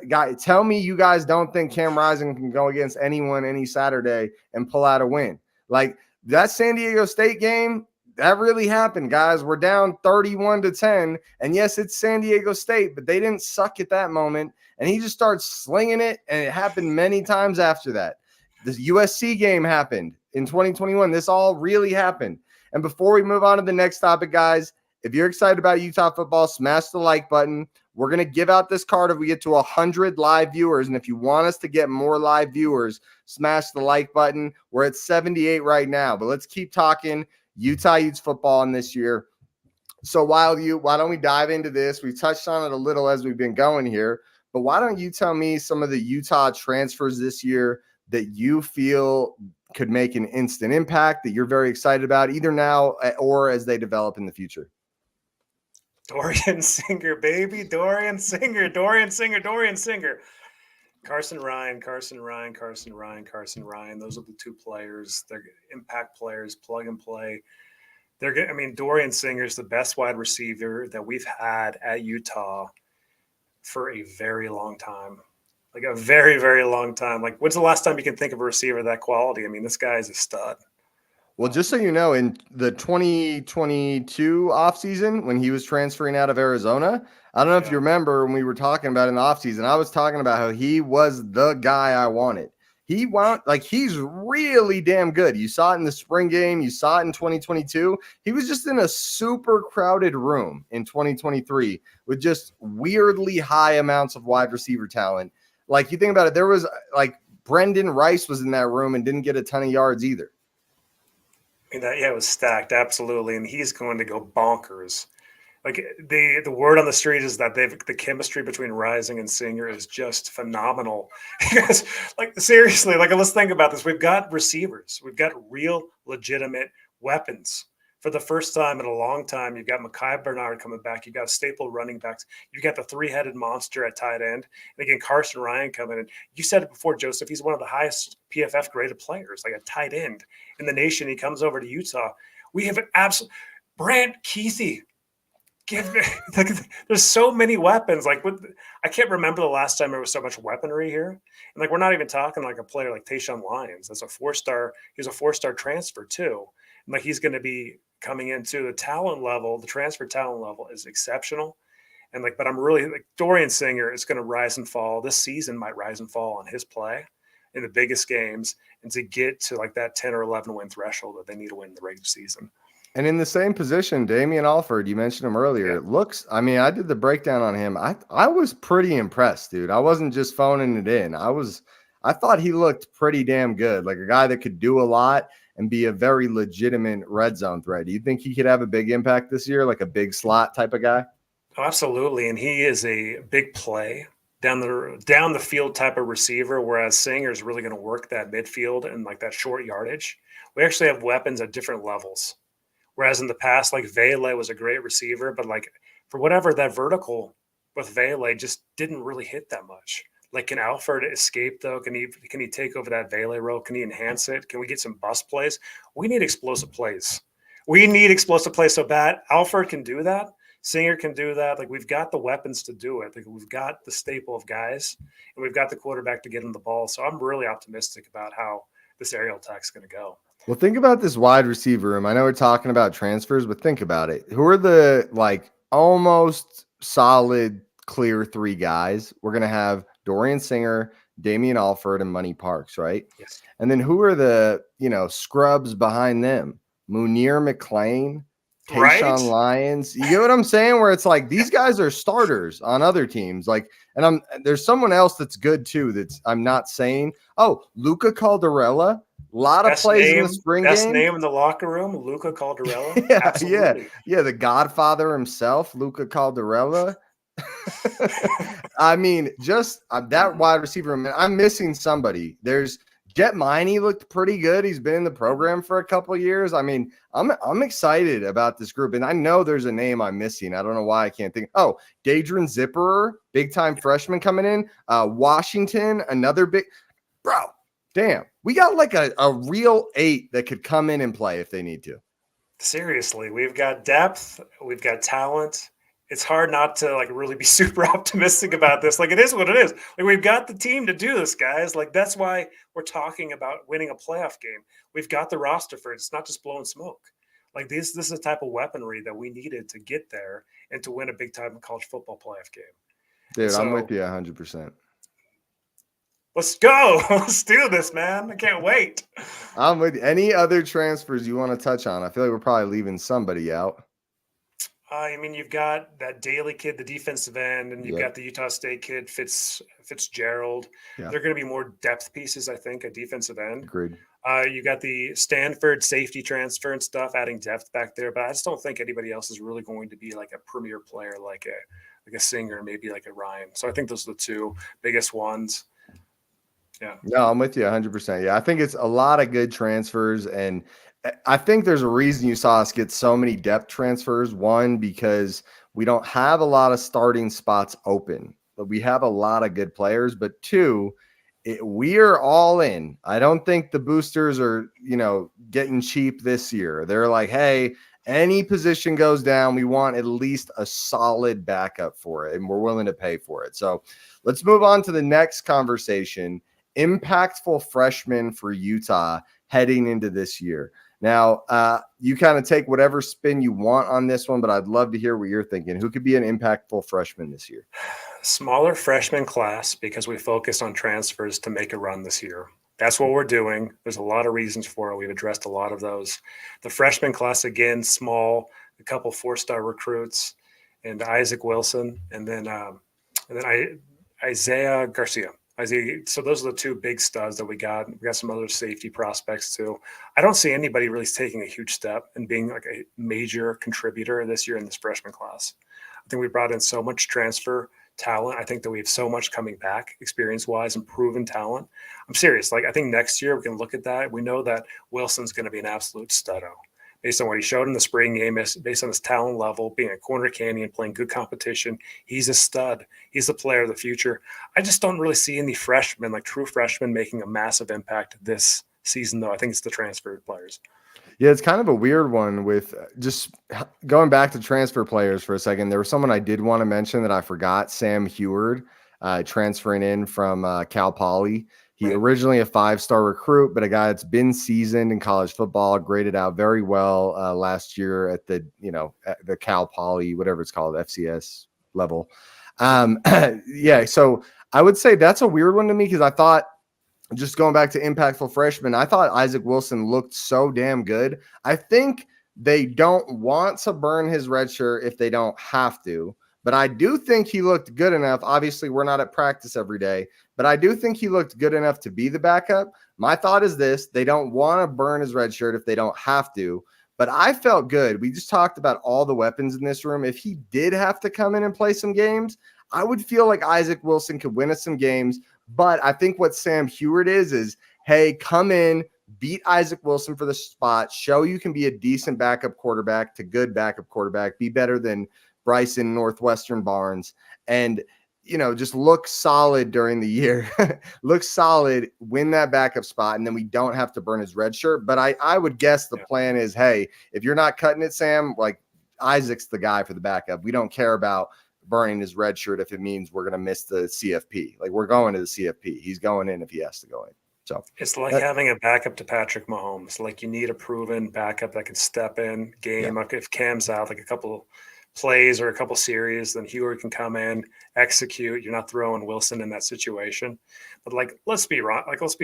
Guys, tell me you guys don't think Cam Rising can go against anyone any Saturday and pull out a win. Like that San Diego State game, that really happened, guys. We're down 31-10. And yes, it's San Diego State, but they didn't suck at that moment. And he just starts slinging it, and it happened many times after that. The USC game happened in 2021. This all really happened. And before we move on to the next topic, guys, if you're excited about Utah football, smash the like button. We're going to give out this card if we get to 100 live viewers. And if you want us to get more live viewers, smash the like button. We're at 78 right now, but let's keep talking Utah Utes football in this year. So why don't we dive into this? We touched on it a little as we've been going here, but why don't you tell me some of the Utah transfers this year that you feel could make an instant impact that you're very excited about, either now or as they develop in the future? Dorian Singer, baby. Dorian Singer. Carson Ryan. Those are the two players. They're impact players, plug and play. Dorian Singer is the best wide receiver that we've had at Utah for a very long time. Like a very, very long time. Like, when's the last time you can think of a receiver of that quality? I mean, this guy is a stud. Well, just so you know, in the 2022 offseason, when he was transferring out of Arizona, I don't know if you remember when we were talking about in the offseason, I was talking about how he was the guy I wanted. He's really damn good. You saw it in the spring game. You saw it in 2022. He was just in a super crowded room in 2023 with just weirdly high amounts of wide receiver talent. Like, you think about it, there was like Brendan Rice was in that room and didn't get a ton of yards either. It was stacked, absolutely, and he's going to go bonkers. Like, the word on the street is that the chemistry between Rising and Singer is just phenomenal. Because, like, seriously, like, let's think about this. We've got receivers. We've got real, legitimate weapons. For the first time in a long time, you've got Mekhi Bernard coming back. You've got staple running backs. You've got the three-headed monster at tight end. And again, Carson Ryan coming in. You said it before, Joseph. He's one of the highest PFF graded players, like a tight end in the nation. He comes over to Utah. We have an absolute Brant Keithy. There's so many weapons. Like, I can't remember the last time there was so much weaponry here. And like, we're not even talking like a player like Tayshaun Lyons. That's a four-star. He's a four-star transfer too. And like, he's going to be coming into the talent level. The transfer talent level is exceptional. And like, but I'm really like Dorian Singer is going to rise and fall. This season might rise and fall on his play in the biggest games, and to get to like that 10 or 11 win threshold that they need to win in the regular season. And in the same position, Damian Alford, you mentioned him earlier. Yeah. It looks, I mean, I did the breakdown on him. I was pretty impressed, dude. I wasn't just phoning it in. I thought he looked pretty damn good, like a guy that could do a lot and be a very legitimate red zone threat. Do you think he could have a big impact this year, like a big slot type of guy? Oh, absolutely. And he is a big play down the field type of receiver, whereas Singer is really going to work that midfield and like that short yardage. We actually have weapons at different levels. Whereas in the past, like Vele was a great receiver, but like for whatever, that vertical with Vele just didn't really hit that much. Like, can Alford escape though? Can he take over that Vele role? Can he enhance it? Can we get some bust plays? We need explosive plays. We need explosive plays so bad. Alford can do that. Singer can do that. Like, we've got the weapons to do it. Like, we've got the staple of guys, and we've got the quarterback to get him the ball. So I'm really optimistic about how this aerial attack is going to go. Well, think about this wide receiver room. I know we're talking about transfers, but think about it. Who are the like almost solid, clear three guys? We're going to have Dorian Singer, Damian Alford, and Money Parks, right? Yes. And then who are the, scrubs behind them? Munir McClain, Tayshaun Lyons. You get what I'm saying? Where it's like these guys are starters on other teams. Like, and there's someone else that's good too. I'm not saying. Oh, Luca Caldarella. A lot of plays in the spring game. Best name in the locker room, Luca Caldarella. Absolutely. Yeah, the Godfather himself, Luca Caldarella. I mean, just that wide receiver. Man, I'm missing somebody. There's Jet Miney looked pretty good. He's been in the program for a couple of years. I mean, I'm excited about this group, and I know there's a name I'm missing. I don't know why I can't think. Oh, Dadrian Zipperer, big time freshman coming in. Washington, another big bro. Damn, we got like a real 8 that could come in and play if they need to. Seriously, we've got depth, we've got talent. It's hard not to like really be super optimistic about this. Like, it is what it is. Like, we've got the team to do this, guys. Like, that's why we're talking about winning a playoff game. We've got the roster for it. It's not just blowing smoke. Like, this is the type of weaponry that we needed to get there and to win a big time college football playoff game. Dude, I'm with you 100%. Let's go. Let's do this, man. I can't wait. I'm with you. Any other transfers you want to touch on? I feel like we're probably leaving somebody out. I mean, you've got that Daly kid, the defensive end, and you've Yep. got the Utah State kid, Fitzgerald. Yeah. They're going to be more depth pieces, I think, at defensive end. Agreed. You got the Stanford safety transfer and stuff, adding depth back there. But I just don't think anybody else is really going to be like a premier player, like a Singer, maybe like a Ryan. So I think those are the two biggest ones. Yeah. No, I'm with you 100%. Yeah, I think it's a lot of good transfers. And I think there's a reason you saw us get so many depth transfers. One, because we don't have a lot of starting spots open, but we have a lot of good players. But two, we are all in. I don't think the boosters are, getting cheap this year. They're like, hey, any position goes down, we want at least a solid backup for it, and we're willing to pay for it. So let's move on to the next conversation. Impactful freshmen for Utah heading into this year. Now, you kind of take whatever spin you want on this one, but I'd love to hear what you're thinking. Who could be an impactful freshman this year? Smaller freshman class because we focused on transfers to make a run this year. That's what we're doing. There's a lot of reasons for it. We've addressed a lot of those. The freshman class, again, small, a couple 4-star recruits, and Isaac Wilson, and then Isaiah Garcia. So those are the two big studs that we got. We got some other safety prospects too. I don't see anybody really taking a huge step and being like a major contributor this year in this freshman class. I think we brought in so much transfer talent. I think that we have so much coming back experience-wise and proven talent. I'm serious. Like, I think next year we can look at that. We know that Wilson's going to be an absolute studdo based on what he showed in the spring game, based on his talent level, being a corner canyon, playing good competition. He's a stud. He's the player of the future. I just don't really see any freshmen, like true freshmen, making a massive impact this season, though. I think it's the transfer players. Yeah, it's kind of a weird one with just going back to transfer players for a second. There was someone I did want to mention that I forgot, Sam Heward, transferring in from Cal Poly. He originally a 5-star recruit, but a guy that's been seasoned in college football, graded out very well last year at the Cal Poly, whatever it's called, FCS level. Yeah, so I would say that's a weird one to me because I thought, just going back to impactful freshmen, I thought Isaac Wilson looked so damn good. I think they don't want to burn his red shirt if they don't have to, but I do think he looked good enough. Obviously, we're not at practice every day, but I do think he looked good enough to be the backup. My thought is this: they don't want to burn his red shirt if they don't have to, but I felt good. We just talked about all the weapons in this room. If he did have to come in and play some games, I would feel like Isaac Wilson could win us some games. But I think what Sam Heward is, hey, come in, beat Isaac Wilson for the spot, show you can be a decent backup quarterback to good backup quarterback, be better than Bryson Northwestern Barnes, and, just look solid during the year, look solid, win that backup spot, and then we don't have to burn his red shirt. But I would guess the plan is, hey, if you're not cutting it, Sam, like Isaac's the guy for the backup. We don't care about burning his red shirt if it means we're going to miss the CFP. Like, we're going to the CFP. He's going in if he has to go in. So it's like having a backup to Patrick Mahomes. Like, you need a proven backup that can step in game. Like, if Cam's out, like a couple plays or a couple series, then Heward can come in, execute. You're not throwing Wilson in that situation. But let's be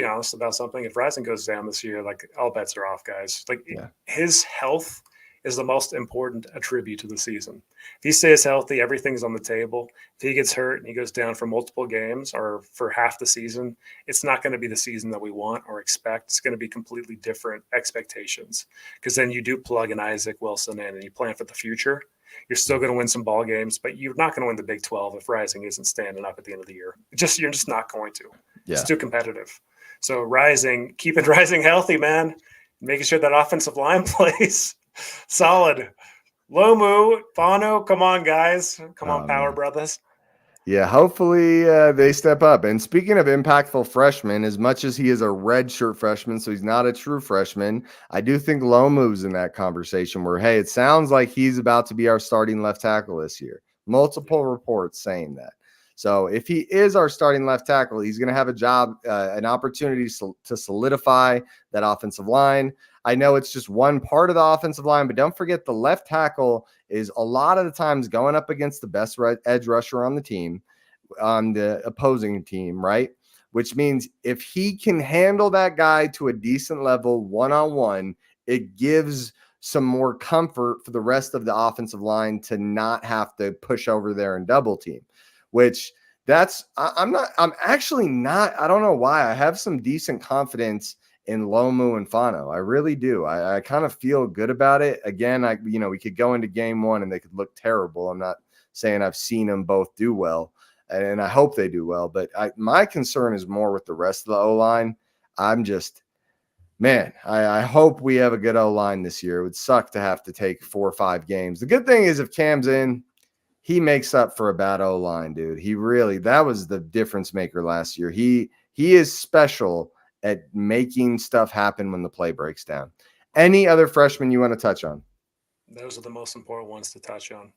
honest about something. If Rising goes down this year, like, all bets are off, guys. Like, his health is the most important attribute to the season. If he stays healthy, everything's on the table. If he gets hurt and he goes down for multiple games or for half the season, it's not going to be the season that we want or expect. It's going to be completely different expectations, because then you do plug an Isaac Wilson in and you plan for the future. You're still going to win some ball games, but you're not going to win the Big 12 if Rising isn't standing up at the end of the year. You're just not going to. Yeah. It's too competitive. So keeping Rising healthy, man, making sure that offensive line plays solid. Lomu, Fano, come on, guys. Come on, Power Brothers. Yeah, hopefully they step up. And speaking of impactful freshmen, as much as he is a redshirt freshman, so he's not a true freshman, I do think Lomu's in that conversation where, hey, it sounds like he's about to be our starting left tackle this year. Multiple reports saying that. So if he is our starting left tackle, he's going to have a job, an opportunity to solidify that offensive line. I know it's just one part of the offensive line, but don't forget the left tackle is a lot of the times going up against the best edge rusher on the team, on the opposing team, right? which means if he can handle that guy to a decent level one-on-one, it gives some more comfort for the rest of the offensive line to not have to push over there and double team, which I'm actually not, I don't know why. I have some decent confidence in Lomu and Fano. I really do. I kind of feel good about it. Again, we could go into game one and they could look terrible. I'm not saying I've seen them both do well, and I hope they do well, but my concern is more with the rest of the O-line. I hope we have a good O-line this year. It would suck to have to take 4 or 5 games. The good thing is if Cam's in, he makes up for a bad O-line, dude. That was the difference maker last year. He is special at making stuff happen when the play breaks down. Any other freshmen you want to touch on? Those are the most important ones to touch on.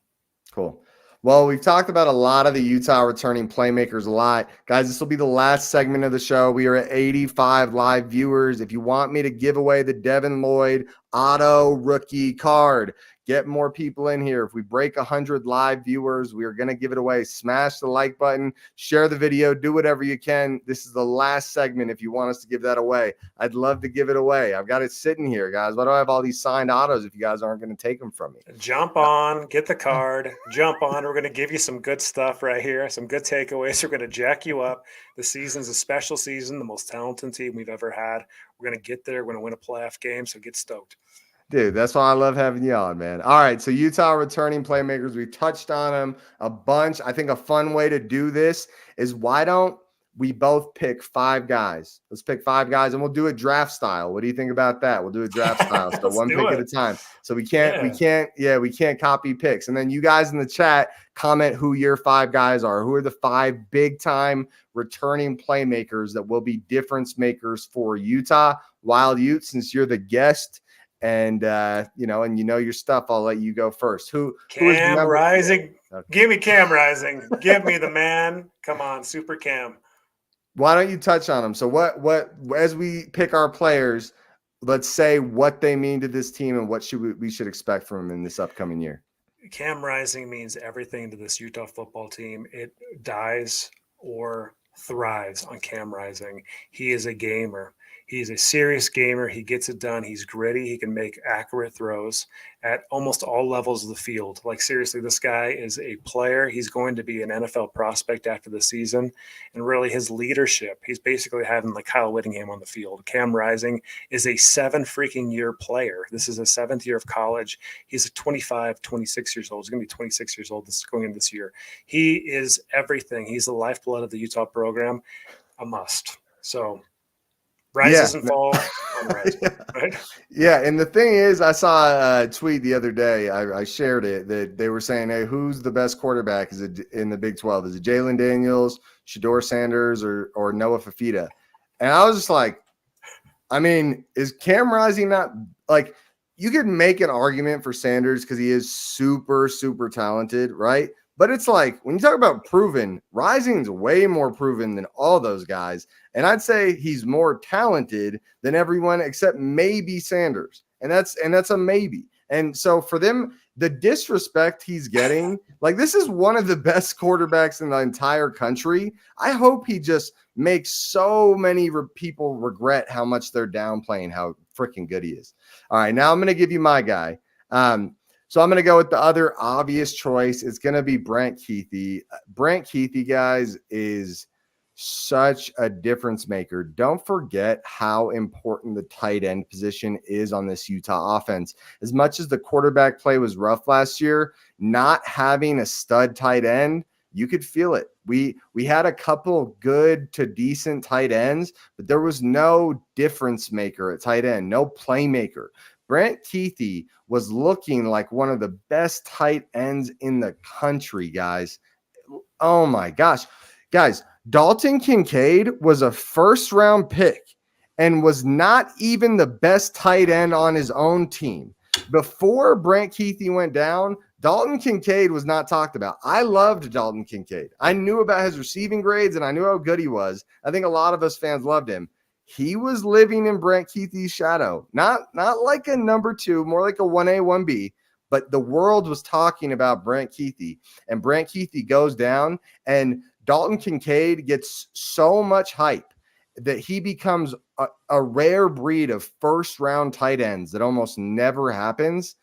Cool. Well, we've talked about a lot of the Utah returning playmakers a lot. Guys, this will be the last segment of the show. We are at 85 live viewers. If you want me to give away the Devin Lloyd auto rookie card, get more people in here. If we break 100 live viewers, we are going to give it away. Smash the like button, share the video, do whatever you can. This is the last segment if you want us to give that away. I'd love to give it away. I've got it sitting here, guys. Why do I have all these signed autos if you guys aren't going to take them from me? Jump on, get the card, jump on. We're going to give you some good stuff right here, some good takeaways. We're going to jack you up. The season's a special season, the most talented team we've ever had. We're going to get there. We're going to win a playoff game, so get stoked. Dude, that's why I love having you on, man. All right, so Utah returning playmakers, we touched on them a bunch. I think a fun way to do this is why don't we both pick 5 guys? Let's pick 5 guys, and we'll do it draft style. What do you think about that? We'll do it draft style, so one pick at a time. So we can't copy picks. And then you guys in the chat comment who your 5 guys are. Who are the 5 big-time returning playmakers that will be difference makers for Utah? Wild Utes, since you're the guest, and you know your stuff, I'll let you go first. Who is Cam Rising? Okay. Give me Cam Rising. Give me the man. Come on, Super Cam. Why don't you touch on them? So what as we pick our players, let's say what they mean to this team and what we should expect from them in this upcoming year. Cam Rising means everything to this Utah football team. It dies or thrives on Cam Rising. He is a gamer. He's a serious gamer. He gets it done. He's gritty. He can make accurate throws at almost all levels of the field. Like, seriously, this guy is a player. He's going to be an NFL prospect after the season. And really his leadership, he's basically having like Kyle Whittingham on the field. Cam Rising is a 7-freaking-year player. This is a 7th year of college. He's 26 years old. He's going to be 26 years old going into this year. He is everything. He's the lifeblood of the Utah program. A must. So rises and falls. Right? Yeah, and the thing is, I saw a tweet the other day. I shared it that they were saying, "Hey, who's the best quarterback? Is it in the Big 12? Is it Jalen Daniels, Shedeur Sanders, or Noah Fafita?" And I was just like, I mean, is Cam Rising not like? You could make an argument for Sanders because he is super, super talented, right? But it's like when you talk about proven, Rising's way more proven than all those guys. And I'd say he's more talented than everyone except maybe Sanders. And that's a maybe. And so for them, the disrespect he's getting, like, this is one of the best quarterbacks in the entire country. I hope he just makes so many people regret how much they're downplaying how freaking good he is. All right, now I'm going to give you my guy. So I'm going to go with the other obvious choice. It's going to be Brant Kuithe. Brant Kuithe, guys, is such a difference maker. Don't forget how important the tight end position is on this Utah offense. As much as the quarterback play was rough last year, not having a stud tight end, you could feel it. We had a couple good to decent tight ends, but there was no difference maker at tight end, no playmaker. Brant Kuithe was looking like one of the best tight ends in the country, guys. Oh my gosh. Guys, Dalton Kincaid was a first-round pick and was not even the best tight end on his own team. Before Brant Kuithe went down, Dalton Kincaid was not talked about. I loved Dalton Kincaid. I knew about his receiving grades, and I knew how good he was. I think a lot of us fans loved him. He was living in Brant Kuithe's shadow. Not like a number 2, more like a 1A, 1B. But the world was talking about Brant Kuithe. And Brant Kuithe goes down, and Dalton Kincaid gets so much hype that he becomes a rare breed of first-round tight ends that almost never happens.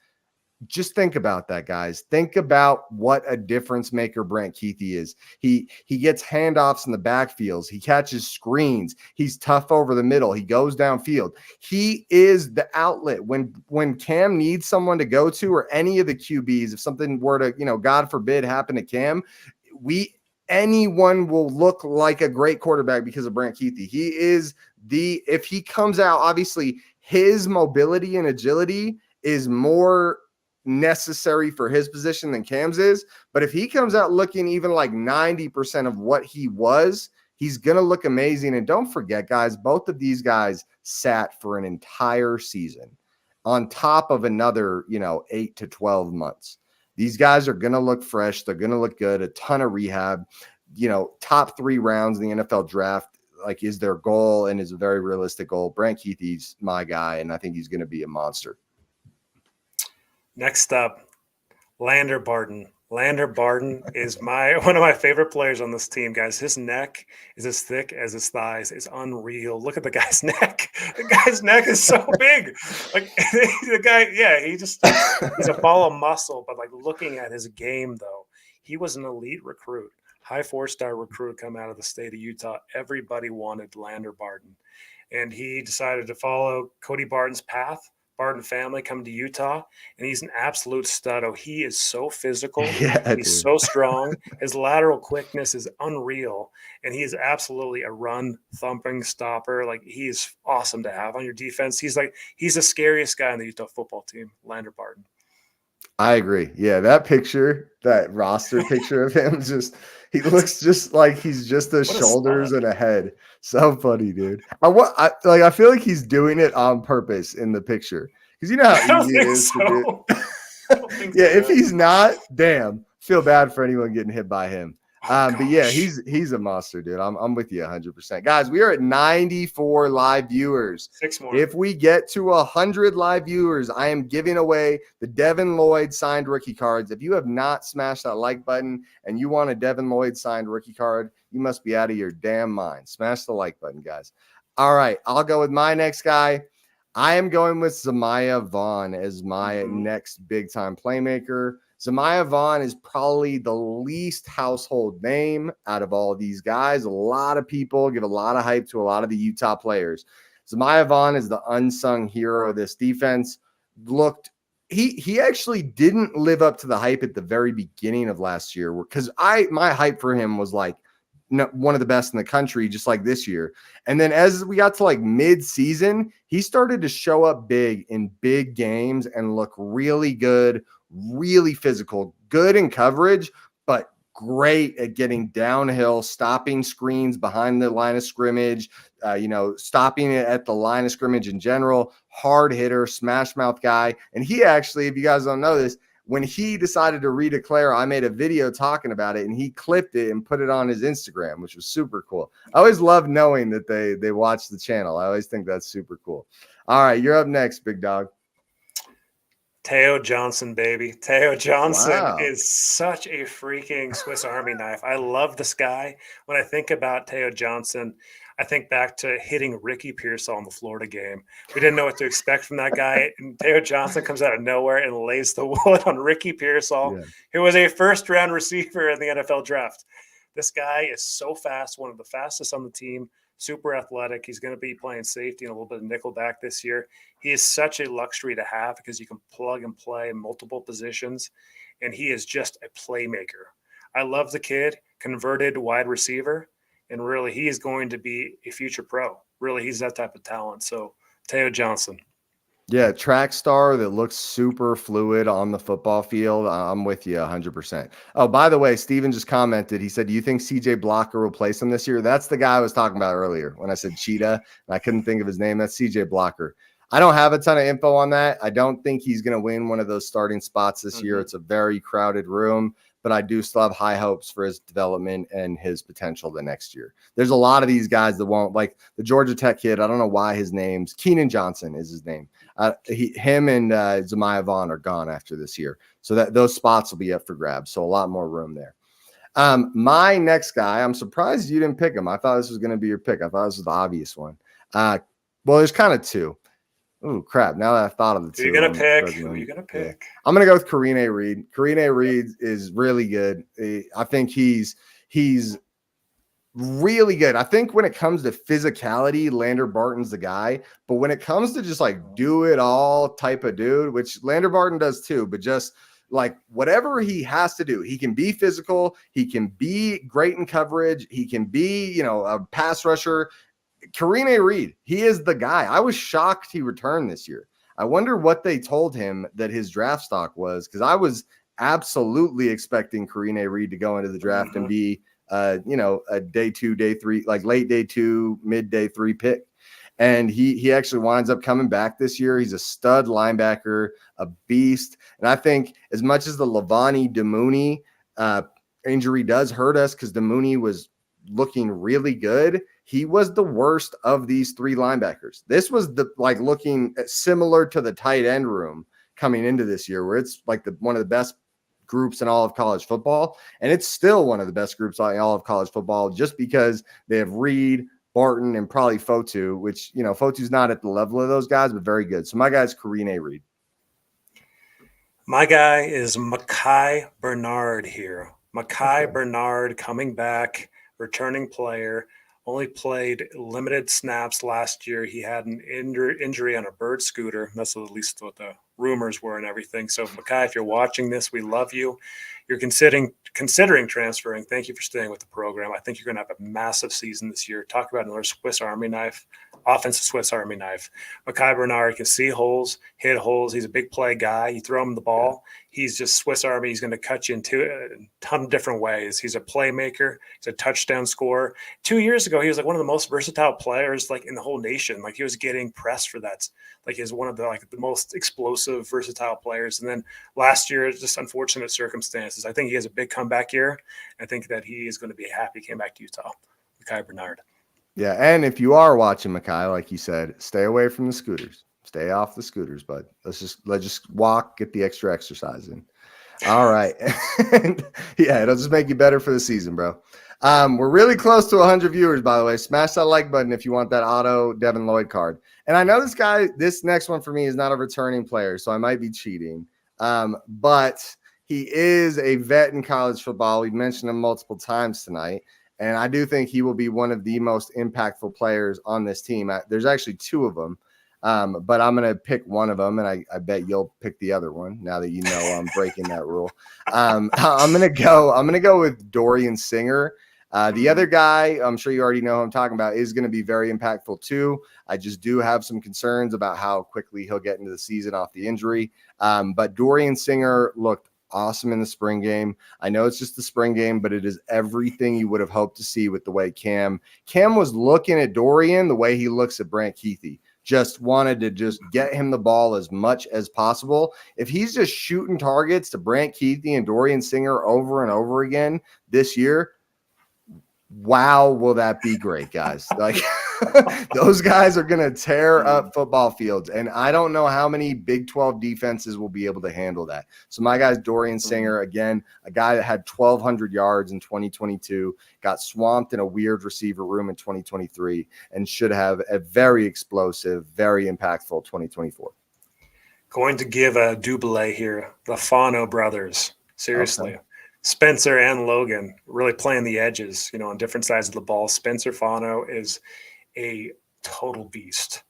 Just think about that, guys. Think about what a difference maker Brant Kuithe is. He gets handoffs in the backfields. He catches screens. He's tough over the middle. He goes downfield. He is the outlet when Cam needs someone to go to, or any of the QBs. If something were to, God forbid, happen to Cam, anyone will look like a great quarterback because of Brant Kuithe. He is if he comes out, obviously his mobility and agility is more necessary for his position than Cam's is. But if he comes out looking even like 90% of what he was, he's going to look amazing. And don't forget, guys, both of these guys sat for an entire season on top of another, 8 to 12 months. These guys are going to look fresh. They're going to look good. A ton of rehab, top 3 rounds in the NFL draft, is their goal and is a very realistic goal. Brant Kuithe's my guy, and I think he's going to be a monster. Next up, Lander Barton. Lander Barton is one of my favorite players on this team, guys. His neck is as thick as his thighs. It's unreal. Look at the guy's neck. The guy's neck is so big. The guy, he's a ball of muscle. But looking at his game, though, he was an elite recruit, high 4-star recruit come out of the state of Utah. Everybody wanted Lander Barton, and he decided to follow Cody Barton's path. Barton family come to Utah, and he's an absolute stud. Oh, he is so physical. He's so strong. His lateral quickness is unreal, and he is absolutely a run-thumping stopper. He is awesome to have on your defense. He's the scariest guy on the Utah football team, Lander Barton. I agree. Yeah, that roster picture of him, he looks just like he's just the shoulders and a head. So funny, dude. I feel like he's doing it on purpose in the picture, because you know how easy it is to do. Yeah, if he's not, damn, feel bad for anyone getting hit by him. But yeah, he's a monster, dude. I'm with you 100%. Guys, we are at 94 live viewers. 6 more. If we get to 100 live viewers, I am giving away the Devin Lloyd signed rookie cards. If you have not smashed that like button and you want a Devin Lloyd signed rookie card, you must be out of your damn mind. Smash the like button, guys. All right, I'll go with my next guy. I am going with Zamiah Vaughn as my next big-time playmaker. Zamiah Vaughn is probably the least household name out of all of these guys. A lot of people give a lot of hype to a lot of the Utah players. Zamiah Vaughn is the unsung hero of this defense. He actually didn't live up to the hype at the very beginning of last year, because my hype for him was one of the best in the country, just like this year. And then as we got to mid-season, he started to show up big in big games and look really good, really physical, good in coverage, but great at getting downhill, stopping screens behind the line of scrimmage, stopping it at the line of scrimmage in general, hard hitter, smash mouth guy. And he actually, if you guys don't know this, when he decided to redeclare, I made a video talking about it, and he clipped it and put it on his Instagram, which was super cool. I always love knowing that they watch the channel. I always think that's super cool. All right, you're up next, big dog. Teo Johnson, baby. Teo Johnson is such a freaking Swiss Army knife. I love this guy. When I think about Teo Johnson, I think back to hitting Ricky Pearsall in the Florida game. We didn't know what to expect from that guy. And Teo Johnson comes out of nowhere and lays the wood on Ricky Pearsall, who was a first-round receiver in the NFL draft. This guy is so fast, one of the fastest on the team, super athletic. He's going to be playing safety and a little bit of nickelback this year. He is such a luxury to have because you can plug and play in multiple positions, and he is just a playmaker. I love the kid, converted wide receiver, and really he is going to be a future pro. Really, he's that type of talent. So Teo Johnson. Yeah, track star that looks super fluid on the football field. I'm with you 100%. Oh, by the way, Steven just commented. He said, do you think CJ Blocker will replace him this year? That's the guy I was talking about earlier when I said Cheetah, and I couldn't think of his name. That's CJ Blocker. I don't have a ton of info on that. I don't think he's going to win one of those starting spots this year. It's a very crowded room, but I do still have high hopes for his development and his potential the next year. There's a lot of these guys that won't, like the Georgia Tech kid. I don't know why his name's Keenan Johnson is his name. Him and Zamiah Vaughn are gone after this year. So that those spots will be up for grabs. So a lot more room there. My next guy, I'm surprised you didn't pick him. I thought this was going to be your pick. I thought this was the obvious one. Well, there's kind of two. Oh, crap. Now that I've thought of the two. Who are you going to pick? Who are you going to pick? Yeah. I'm going to go with Karine Reed. Karine Reed is really good. I think he's really good. I think when it comes to physicality, Lander Barton's the guy. But when it comes to just like do it all type of dude, which Lander Barton does too, but just like whatever he has to do, he can be physical, he can be great in coverage, he can be, a pass rusher. Karine Reed, he is the guy. I was shocked he returned this year. I wonder what they told him that his draft stock was, because I was absolutely expecting Karine Reed to go into the draft and be a day 2, day 3, like late day 2, mid day 3 pick. And he actually winds up coming back this year. He's a stud linebacker, a beast. And I think as much as the Lavani Demooney injury does hurt us, because Demooney was looking really good, he was the worst of these 3 linebackers. This was looking similar to the tight end room coming into this year, where it's like one of the best groups in all of college football. And it's still one of the best groups in all of college football, just because they have Reed, Barton, and probably Fotu, which, Fotu's not at the level of those guys, but very good. So my guy's Karine Reed. My guy is Mekhi Bernard here. Mekhi Bernard coming back, returning player, only played limited snaps last year. He had an injury on a bird scooter. That's at least what the rumors were and everything. So, Mekhi, if you're watching this, we love you. You're considering transferring. Thank you for staying with the program. I think you're going to have a massive season this year. Talk about another Swiss Army knife, offensive Swiss Army knife. Mekhi Bernard can see holes, hit holes. He's a big play guy. You throw him the ball, he's just Swiss Army. He's going to cut you into a ton of different ways. He's a playmaker. He's a touchdown scorer. 2 years ago, he was like one of the most versatile players like in the whole nation. Like he was getting pressed for that. Like he's one of the most explosive, versatile players. And then last year, just unfortunate circumstances. I think he has a big comeback year. I think that he is going to be happy he came back to Utah. Mekhi Bernard. Yeah, and if you are watching Mekhi, like you said, stay away from the scooters. Stay off the scooters, bud. Let's just walk, get the extra exercise in. All right. Yeah, it'll just make you better for the season, bro. We're really close to 100 viewers, by the way. Smash that like button if you want that auto Devin Lloyd card. And I know this next one for me is not a returning player, so I might be cheating. But he is a vet in college football. We've mentioned him multiple times tonight. And I do think he will be one of the most impactful players on this team. There's actually 2 of them. But I'm going to pick one of them, and I bet you'll pick the other one now that you know I'm breaking that rule. I'm going to go with Dorian Singer. The other guy, I'm sure you already know who I'm talking about, is going to be very impactful too. I just do have some concerns about how quickly he'll get into the season off the injury. But Dorian Singer looked awesome in the spring game. I know it's just the spring game, but it is everything you would have hoped to see with the way Cam was looking at Dorian, the way he looks at Brant Kuithe. Just wanted to just get him the ball as much as possible. If he's just shooting targets to Brant Kuithe and Dorian Singer over and over again this year, wow, will that be great, guys. Like those guys are going to tear up football fields. And I don't know how many Big 12 defenses will be able to handle that. So my guy's Dorian Singer, again, a guy that had 1,200 yards in 2022, got swamped in a weird receiver room in 2023, and should have a very explosive, very impactful 2024. Going to give a double here. The Fano brothers. Seriously. Okay. Spencer and Logan really playing the edges, on different sides of the ball. Spencer Fano is a total beast.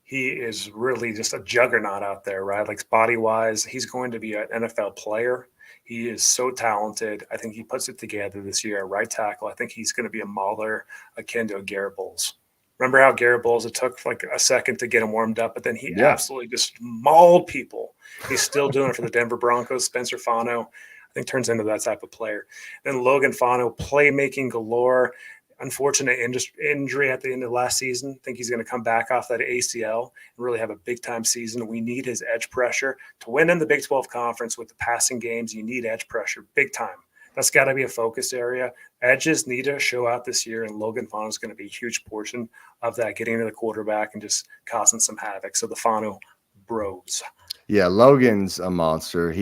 He is really just a juggernaut out there, right? Like body-wise, he's going to be an NFL player. He is so talented. I think he puts it together this year at right tackle. I think he's going to be a mauler akin to a Garrett Bowles. Remember how Garrett Bowles, it took like a second to get him warmed up, but then he absolutely just mauled people. He's still doing it for the Denver Broncos. Spencer Fano, I think, turns into that type of player. Then Logan Fano, playmaking galore. Unfortunate injury at the end of last season. I think he's going to come back off that ACL and really have a big-time season. We need his edge pressure. To win in the Big 12 conference with the passing games, you need edge pressure big time. That's got to be a focus area. Edges need to show out this year, and Logan Fano is going to be a huge portion of that, getting to the quarterback and just causing some havoc. So the Fano bros. Yeah, Logan's a monster.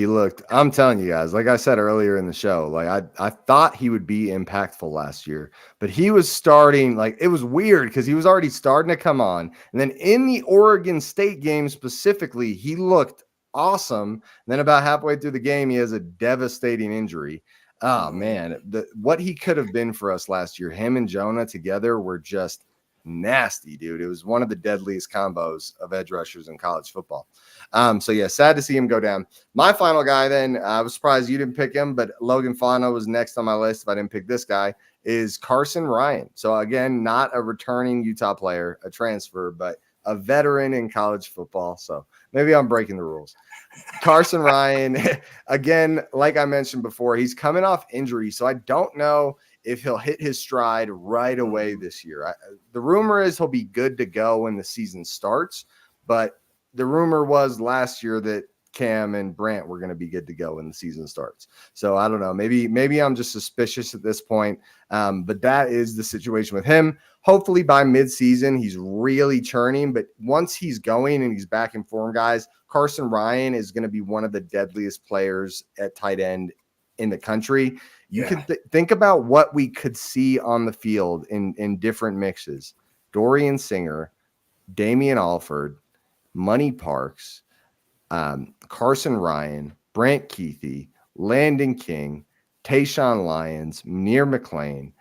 I'm telling you guys, like I said earlier in the show, like I thought he would be impactful last year, but he was starting, like it was weird because he was already starting to come on. And then in the Oregon State game specifically, he looked awesome. And then about halfway through the game, he has a devastating injury. Oh man, what he could have been for us last year, him and Jonah together were just nasty, dude. It was one of the deadliest combos of edge rushers in college football. So yeah, sad to see him go down. My final guy then, I was surprised you didn't pick him, but Logan Fano was next on my list if I didn't pick this guy, is Carson Ryan. So again, not a returning Utah player, a transfer, but a veteran in college football. So maybe I'm breaking the rules. Carson Ryan, again, like I mentioned before, he's coming off injury, so I don't know if he'll hit his stride right away this year. The rumor is he'll be good to go when the season starts, but the rumor was last year that Cam and Brant were going to be good to go when the season starts. So I don't know. Maybe I'm just suspicious at this point. But that is the situation with him. Hopefully by midseason, he's really churning. But once he's going and he's back in form, guys, Carson Ryan is going to be one of the deadliest players at tight end in the country. You can think about what we could see on the field in different mixes. Dorian Singer, Damian Alford, Money Parks, Carson Ryan, Brant Keithy, Landon King, Tayshawn Lyons, Munir McLean.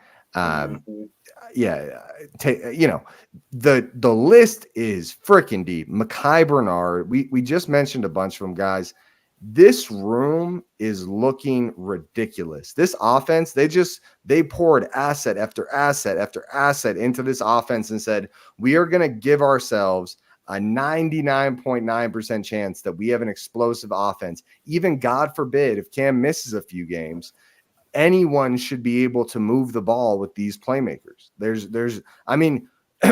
The list is freaking deep. Mekhi Bernard. We just mentioned a bunch of them, guys. This room is looking ridiculous. This offense, they poured asset after asset after asset into this offense and said, we are going to give ourselves a 99.9% chance that we have an explosive offense. Even God forbid, if Cam misses a few games, anyone should be able to move the ball with these playmakers.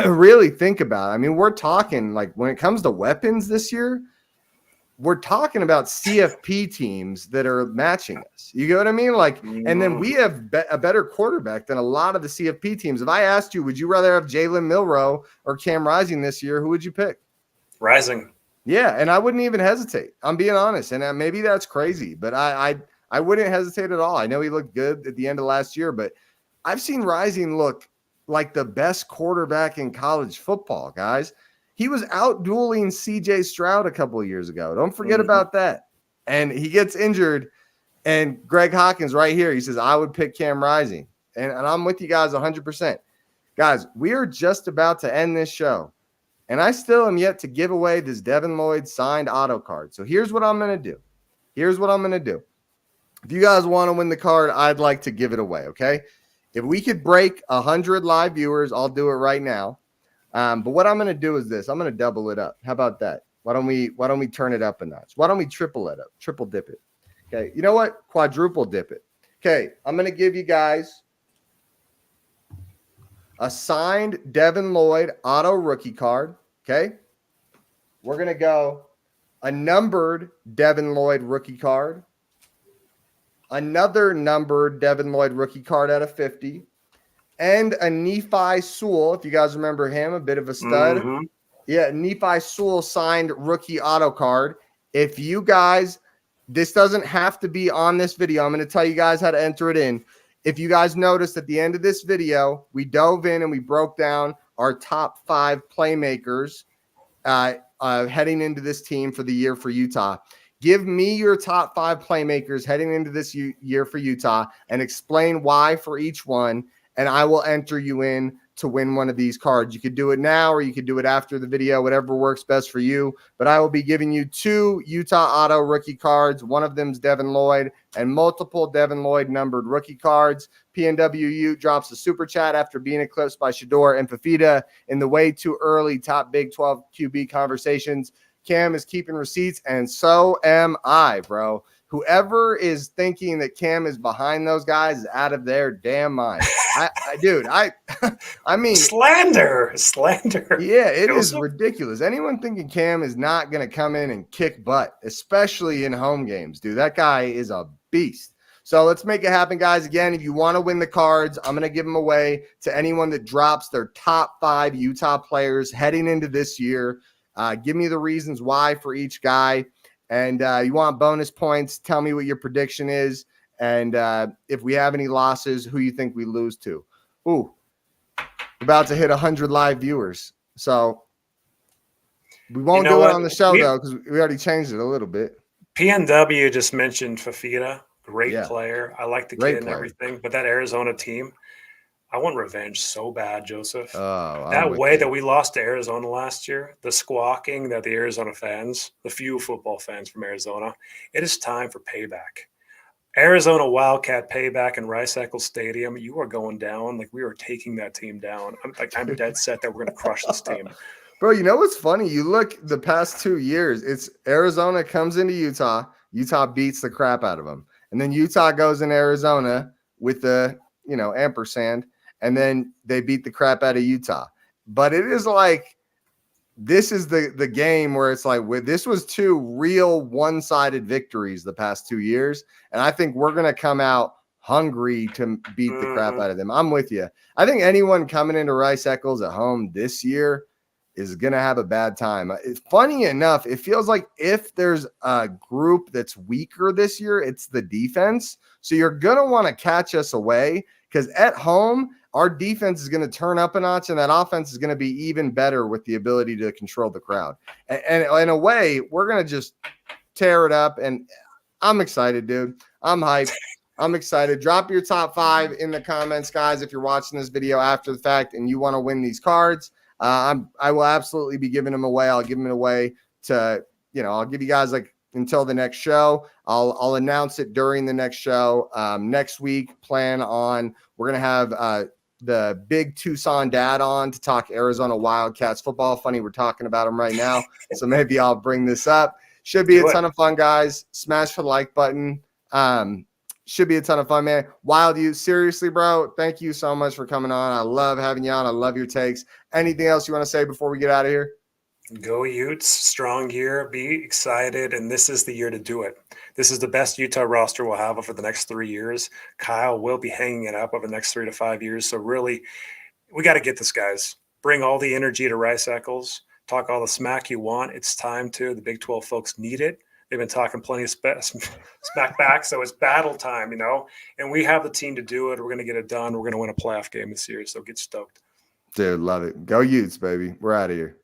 Really think about it. I mean, we're talking like when it comes to weapons this year, we're talking about CFP teams that are matching us. You get what I mean? Like, and then we have a better quarterback than a lot of the CFP teams. If I asked you, would you rather have Jalen Milroe or Cam Rising this year? Who would you pick? Rising. Yeah, and I wouldn't even hesitate. I'm being honest, and maybe that's crazy, but I wouldn't hesitate at all. I know he looked good at the end of last year, but I've seen Rising look like the best quarterback in college football, guys. He was out dueling CJ Stroud a couple of years ago. Don't forget about that. And he gets injured, and Greg Hawkins right here, he says, I would pick Cam Rising. And I'm with you guys 100%. Guys, we are just about to end this show, and I still am yet to give away this Devin Lloyd signed auto card. So here's what I'm going to do. If you guys want to win the card, I'd like to give it away, okay? If we could break 100 live viewers, I'll do it right now. But what I'm going to do is this. I'm going to double it up. How about that? Why don't we turn it up a notch? Why don't we triple it up? Triple dip it. Okay. You know what? Quadruple dip it. Okay. I'm going to give you guys a signed Devin Lloyd auto rookie card. Okay. We're going to go a numbered Devin Lloyd rookie card, another numbered Devin Lloyd rookie card out of 50, and a Nephi Sewell, if you guys remember him, a bit of a stud. Mm-hmm. Yeah, Nephi Sewell signed rookie auto card. If you guys, this doesn't have to be on this video. I'm going to tell you guys how to enter it in. If you guys noticed at the end of this video, we dove in and we broke down our top 5 playmakers heading into this team for the year for Utah. Give me your top 5 playmakers heading into this year for Utah and explain why for each one, and I will enter you in to win one of these cards. You could do it now or you could do it after the video, whatever works best for you. But I will be giving you 2 Utah Auto rookie cards. One of them is Devin Lloyd and multiple Devin Lloyd numbered rookie cards. PNWU drops a super chat after being eclipsed by Shador and Fafita in the way too early top Big 12 QB conversations. Cam is keeping receipts, and so am I, bro. Whoever is thinking that Cam is behind those guys is out of their damn mind. I mean, slander. Yeah, it is ridiculous. Anyone thinking Cam is not going to come in and kick butt, especially in home games, dude. That guy is a beast. So let's make it happen, guys. Again, if you want to win the cards, I'm going to give them away to anyone that drops their top 5 Utah players heading into this year. Give me the reasons why for each guy. And you want bonus points, tell me what your prediction is. And if we have any losses, who you think we lose to. Ooh, about to hit 100 live viewers. So we won't do it on the show, though, because we already changed it a little bit. PNW just mentioned Fafita. Great player. I like the Great kid and everything. But that Arizona team, I want revenge so bad, Joseph. That way that we lost to Arizona last year, the squawking that the Arizona fans, the few football fans from Arizona, it is time for payback. Arizona Wildcat payback in Rice-Eccles Stadium. You are going down like we are taking that team down. I'm dead set that we're going to crush this team. Bro, you know what's funny? You look the past 2 years, it's Arizona comes into Utah. Utah beats the crap out of them. And then Utah goes in Arizona with the, ampersand. And then they beat the crap out of Utah. But it is like, this is the game where it's like, this was 2 real one-sided victories the past 2 years. And I think we're going to come out hungry to beat the crap out of them. I'm with you. I think anyone coming into Rice-Eccles at home this year is going to have a bad time. It's funny enough, it feels like if there's a group that's weaker this year, it's the defense. So you're going to want to catch us away because at home, our defense is going to turn up a notch and that offense is going to be even better with the ability to control the crowd. And in a way, we're going to just tear it up. And I'm excited, dude. I'm hyped. I'm excited. Drop your top 5 in the comments, guys, if you're watching this video after the fact and you want to win these cards. I will absolutely be giving them away. I'll give them away to, I'll give you guys until the next show. I'll announce it during the next show. Next week, we're going to have the big Tucson dad on to talk Arizona Wildcats football. Funny, we're talking about them right now. So maybe I'll bring this up. Should be a ton of fun, guys. Smash the like button. Should be a ton of fun, man. Wild Utes, seriously, bro, thank you so much for coming on. I love having you on. I love your takes. Anything else you want to say before we get out of here? Go Utes, strong year, be excited, and this is the year to do it. This is the best Utah roster we'll have over the next 3 years. Kyle will be hanging it up over the next 3 to 5 years. So really, we got to get this, guys. Bring all the energy to Rice-Eccles. Talk all the smack you want. It's time to. The Big 12 folks need it. They've been talking plenty of smack back, so it's battle time, and we have the team to do it. We're going to get it done. We're going to win a playoff game this year, so get stoked. Dude, love it. Go Utes, baby. We're out of here.